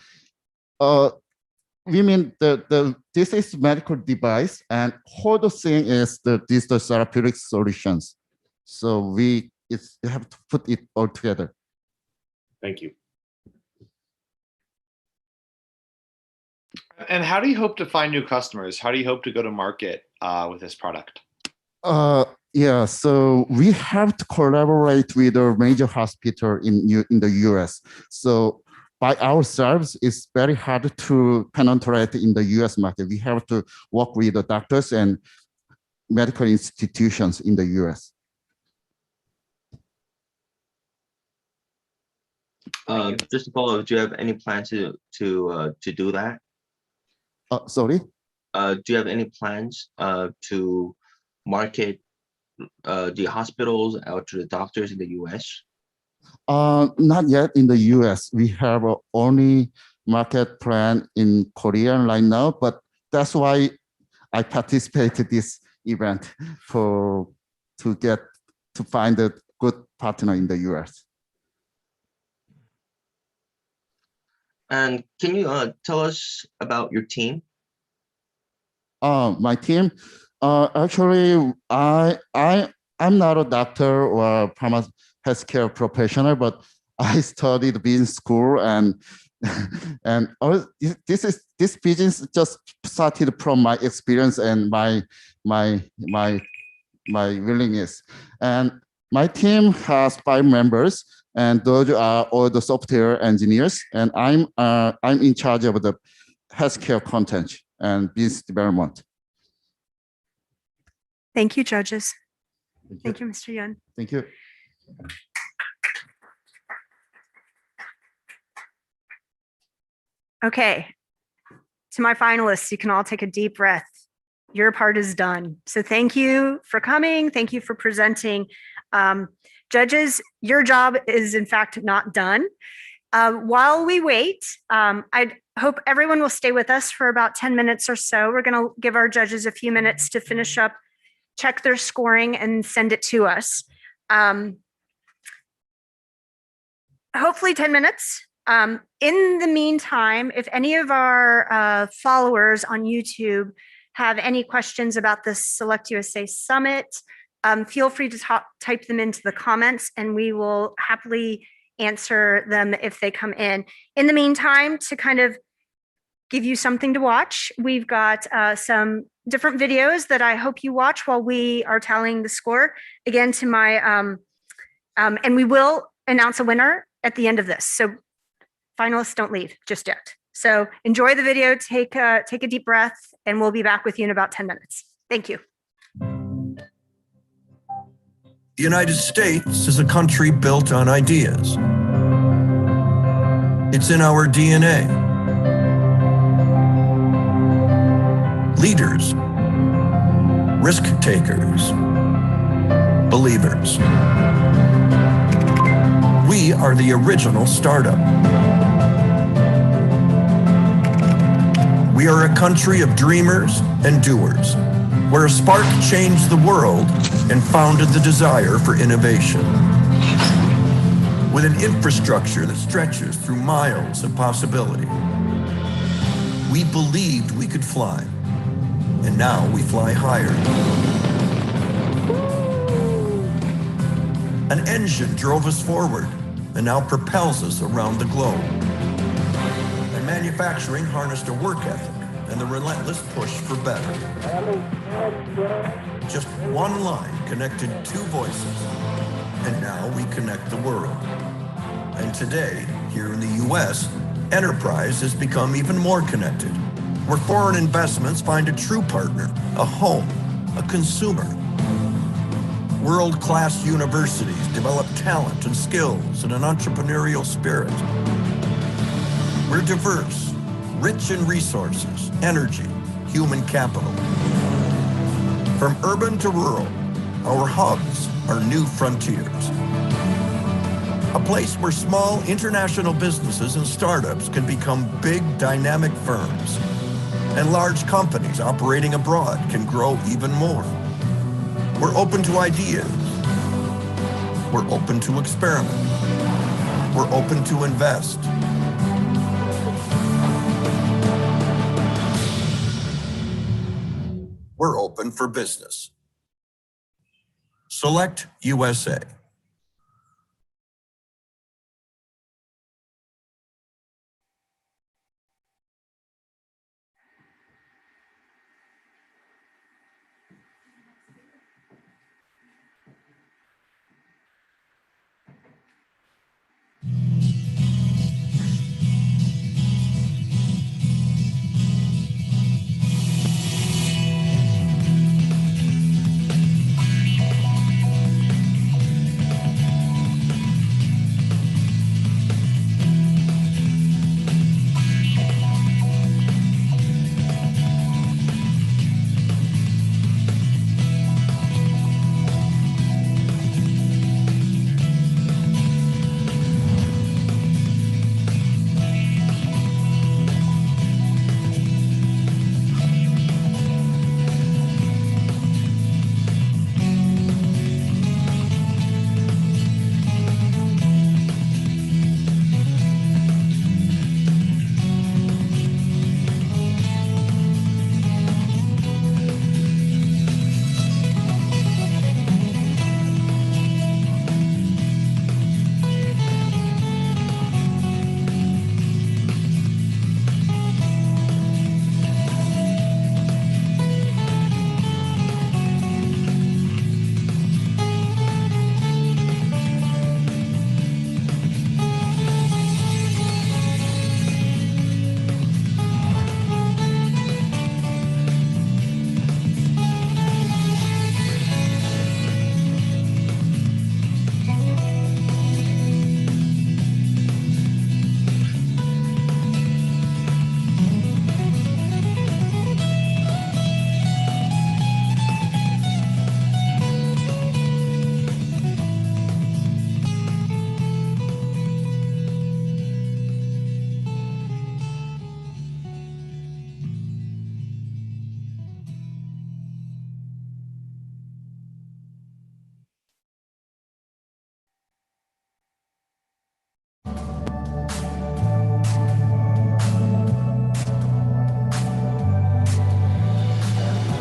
we mean this is medical device, and whole thing is the digital therapeutic solutions. So we have to put it all together. Thank you. And how do you hope to find new customers? How do you hope to go to market with this product? Yeah, so we have to collaborate with a major hospital in the US. So by ourselves, it's very hard to penetrate in the US market. We have to work with the doctors and medical institutions in the US. Just to follow, do you have any plans to do that? Sorry? Do you have any plans to market the hospitals out to the doctors in the US? Not yet in the US. We have only market plan in Korea right now, but that's why I participated this event to find a good partner in the US. And can you tell us about your team? My team, actually, I'm not a doctor or healthcare professional, but I studied business school, and this business just started from my experience and my willingness. And my team has 5 members, and those are all the software engineers, and I'm in charge of the healthcare content and business development. Thank you, judges. Thank you, Mr. Yun. Thank you. Okay, to my finalists, you can all take a deep breath. Your part is done. So thank you for coming. Thank you for presenting. Judges, your job is in fact not done. While we wait, I hope everyone will stay with us for about 10 minutes or so. We're going to give our judges a few minutes to finish up, check their scoring, and send it to us. Hopefully 10 minutes. In the meantime, if any of our followers on YouTube have any questions about the SelectUSA Summit, feel free to type them into the comments, and we will happily answer them if they come in. In the meantime, to kind of give you something to watch, we've got some different videos that I hope you watch while we are tallying the score. Again, to my, and we will announce a winner at the end of this. So finalists, don't leave just yet. So enjoy the video, take a deep breath, and we'll be back with you in about 10 minutes. Thank you. The United States is a country built on ideas. It's in our DNA. Leaders, risk takers, believers. We are the original startup. We are a country of dreamers and doers, where a spark changed the world and founded the desire for innovation. With an infrastructure that stretches through miles of possibility. We believed we could fly, and now we fly higher. An engine drove us forward and now propels us around the globe. And manufacturing harnessed a work ethic and the relentless push for better. Just one line connected 2 voices, and now we connect the world. And today, here in the US, enterprise has become even more connected, where foreign investments find a true partner, a home, a consumer. World-class universities develop talent and skills and an entrepreneurial spirit. We're diverse, rich in resources, energy, human capital. From urban to rural, our hubs are new frontiers. A place where small international businesses and startups can become big dynamic firms, and large companies operating abroad can grow even more. We're open to ideas. We're open to experiment. We're open to invest. We're open for business. SelectUSA.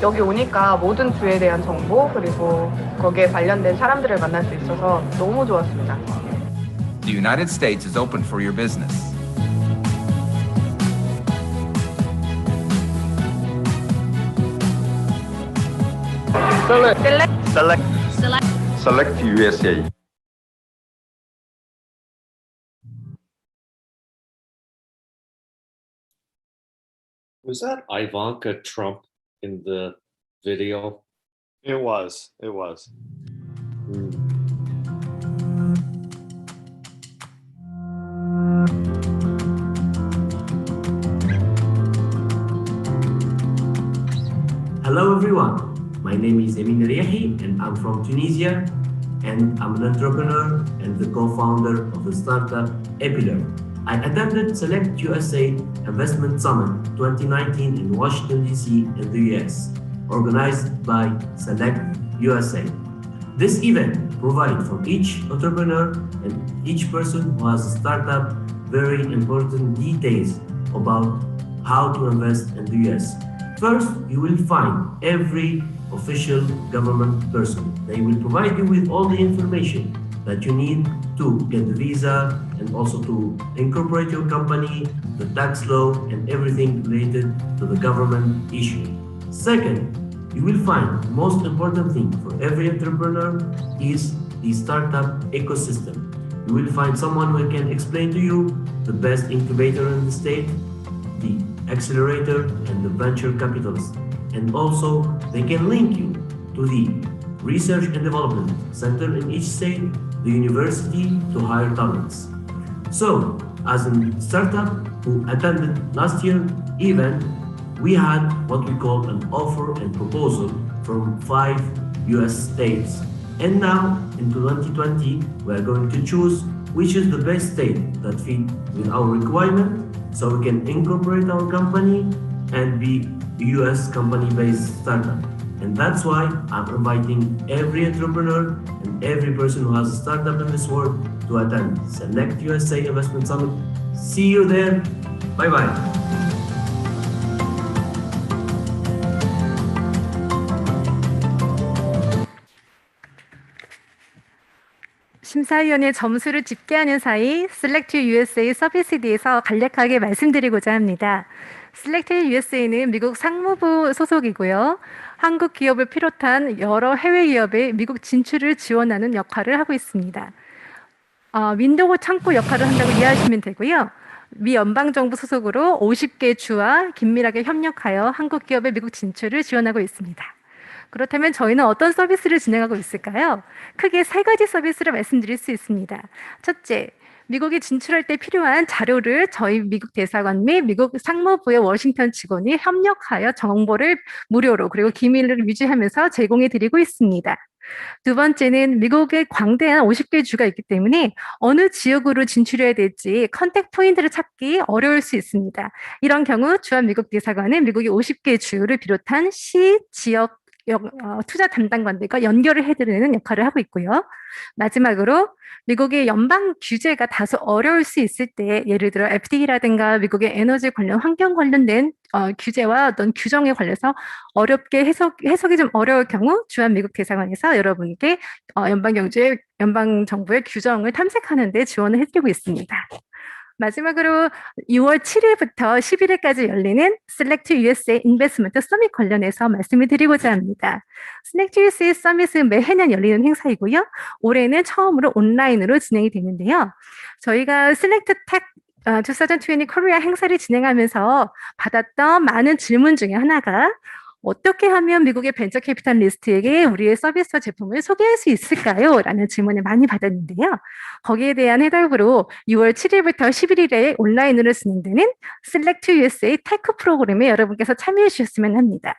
여기 오니까 모든 주에 대한 정보 그리고 거기에 관련된 사람들을 만날 수 있어서 너무 좋았습니다. The United States is open for your business. SelectUSA. Was that Ivanka Trump in the video? It was. It was. Hello everyone, my name is Emin Riahi and I'm from Tunisia and I'm an entrepreneur and the co-founder of the startup Epilog. I attended SelectUSA Investment Summit 2019 in Washington DC in the US, organized by SelectUSA. This event provided for each entrepreneur and each person who has a startup very important details about how to invest in the US. First, you will find every official government person. They will provide you with all the information that you need to get the visa and also to incorporate your company, the tax law, and everything related to the government issue. Second, you will find the most important thing for every entrepreneur is the startup ecosystem. You will find someone who can explain to you the best incubator in the state, the accelerator, and the venture capitalist. And also, they can link you to the research and development center in each state, the university to hire talents. So, as a startup who attended last year event, we had what we call an offer and proposal from 5 US states. And now, in 2020, we are going to choose which is the best state that fit with our requirement, so we can incorporate our company and be a US company-based startup. And that's why I'm inviting every entrepreneur and every person who has a startup in this world to attend SelectUSA Investment Summit. See you there. Bye-bye. 심사위원의 점수를 집계하는 사이 SelectUSA 서비스에 대해서 간략하게 말씀드리고자 합니다. SelectUSA는 미국 상무부 소속이고요. 한국 기업을 비롯한 여러 해외 기업의 미국 진출을 지원하는 역할을 하고 있습니다. 윈도우 창구 역할을 한다고 이해하시면 되고요. 미 연방정부 소속으로 50개 주와 긴밀하게 협력하여 한국 기업의 미국 진출을 지원하고 있습니다. 그렇다면 저희는 어떤 서비스를 진행하고 있을까요? 크게 3가지 서비스를 말씀드릴 수 있습니다. 첫째, 미국에 진출할 때 필요한 자료를 저희 미국 대사관 및 미국 상무부의 워싱턴 직원이 협력하여 정보를 무료로 그리고 기밀을 유지하면서 제공해 드리고 있습니다. 두 번째는 미국의 광대한 50개 주가 있기 때문에 어느 지역으로 진출해야 될지 컨택 포인트를 찾기 어려울 수 있습니다. 이런 경우 주한 미국 대사관은 미국의 50개 주를 비롯한 시, 지역, 투자 담당관들과 연결을 해드리는 역할을 하고 있고요. 마지막으로 미국의 연방 규제가 다소 어려울 수 있을 때 예를 들어 FDA라든가 미국의 에너지 관련 환경 관련된 규제와 어떤 규정에 관해서 어렵게 해석이 좀 어려울 경우 주한 미국 대사관에서 여러분께 연방 정부의 규정을 탐색하는 데 지원을 해드리고 있습니다. 마지막으로 6월 7일부터 11일까지 열리는 SelectUSA 인베스트먼트 서밋 관련해서 말씀을 드리고자 합니다. SelectUSA 서밋은 매해년 열리는 행사이고요. 올해는 처음으로 온라인으로 진행이 되는데요. 저희가 SelectTech 2020 코리아 행사를 진행하면서 받았던 많은 질문 중에 하나가 어떻게 하면 미국의 벤처캐피탈리스트에게 우리의 서비스와 제품을 소개할 수 있을까요? 라는 질문을 많이 받았는데요. 거기에 대한 해답으로 6월 7일부터 11일에 온라인으로 진행되는 SelectUSA 테크 프로그램에 여러분께서 참여해 주셨으면 합니다.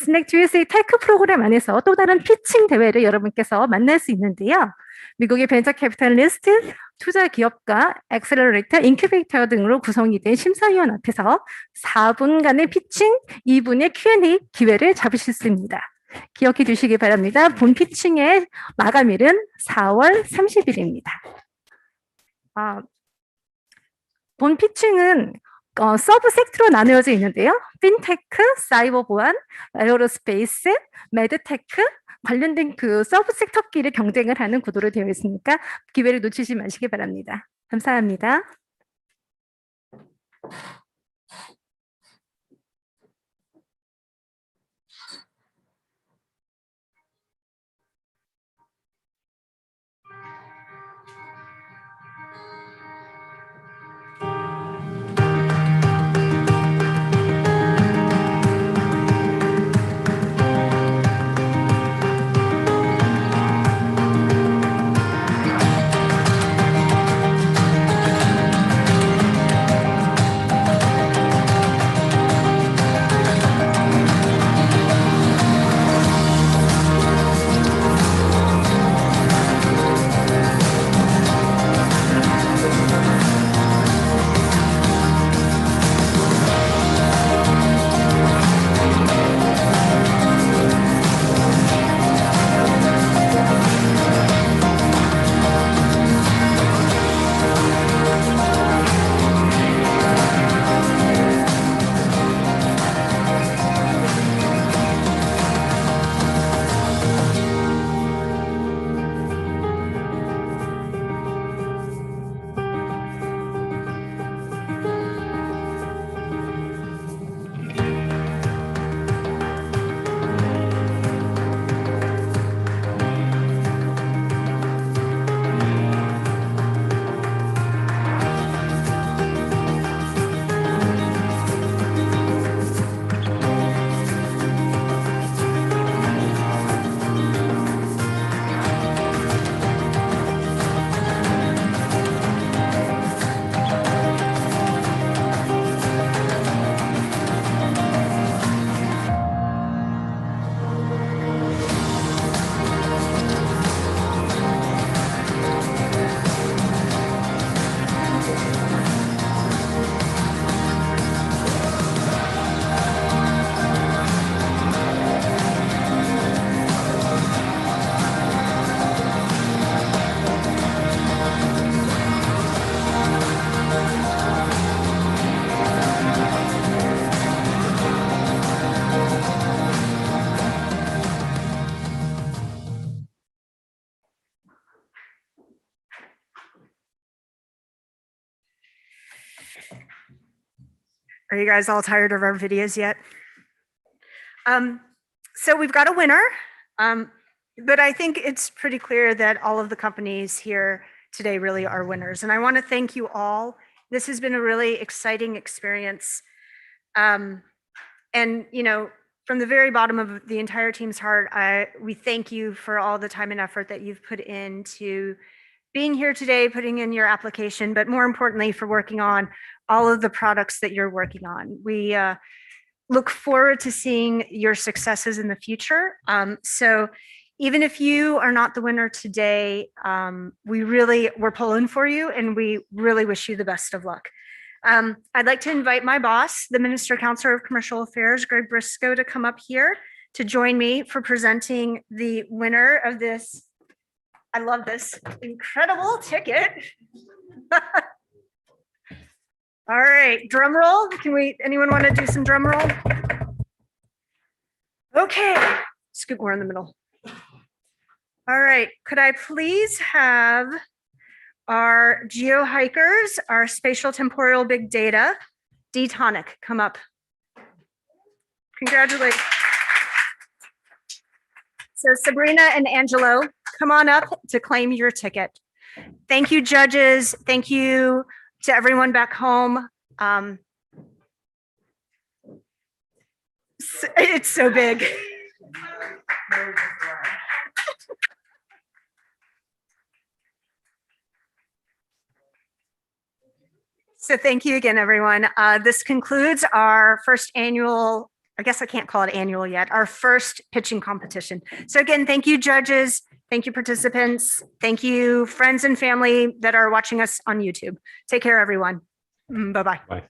SelectUSA 테크 프로그램 안에서 또 다른 피칭 대회를 여러분께서 만날 수 있는데요. 미국의 벤처캐피탈리스트, 투자 기업가, 엑셀러레이터, 인큐베이터 등으로 구성이 된 심사위원 앞에서 4분간의 피칭, 2분의 Q&A 기회를 잡으실 수 있습니다. 기억해 주시기 바랍니다. 본 피칭의 마감일은 4월 30일입니다. 본 피칭은 서브 섹터로 나누어져 있는데요. 핀테크, 사이버 보안, 에어로스페이스, 매드테크 관련된 그 서브 섹터끼리 경쟁을 하는 구도로 되어 있으니까 기회를 놓치지 마시기 바랍니다. 감사합니다. Are you guys all tired of our videos yet? So we've got a winner, but I think it's pretty clear that all of the companies here today really are winners. And I want to thank you all. This has been a really exciting experience. And, you know, from the very bottom of the entire team's heart, we thank you for all the time and effort that you've put into being here today, putting in your application, but more importantly, for working on all of the products that you're working on. We look forward to seeing your successes in the future. So even if you are not the winner today, we're pulling for you and we really wish you the best of luck. I'd like to invite my boss, the Minister Counselor of Commercial Affairs, Greg Briscoe, to come up here to join me for presenting the winner of this, I love this, incredible ticket. All right, drum roll. Anyone want to do some drum roll? Okay, scoot more in the middle. All right, could I please have our geo-hikers, our spatial temporal big data, D-Tonic, come up. Congratulations. So Sabrina and Angelo, come on up to claim your ticket. Thank you, judges. Thank you to everyone back home. It's so big. So thank you again, everyone. This concludes our first annual, I guess I can't call it annual yet, our first pitching competition. So again, thank you, judges. Thank you, participants. Thank you, friends and family that are watching us on YouTube. Take care, everyone. Bye-bye. Bye.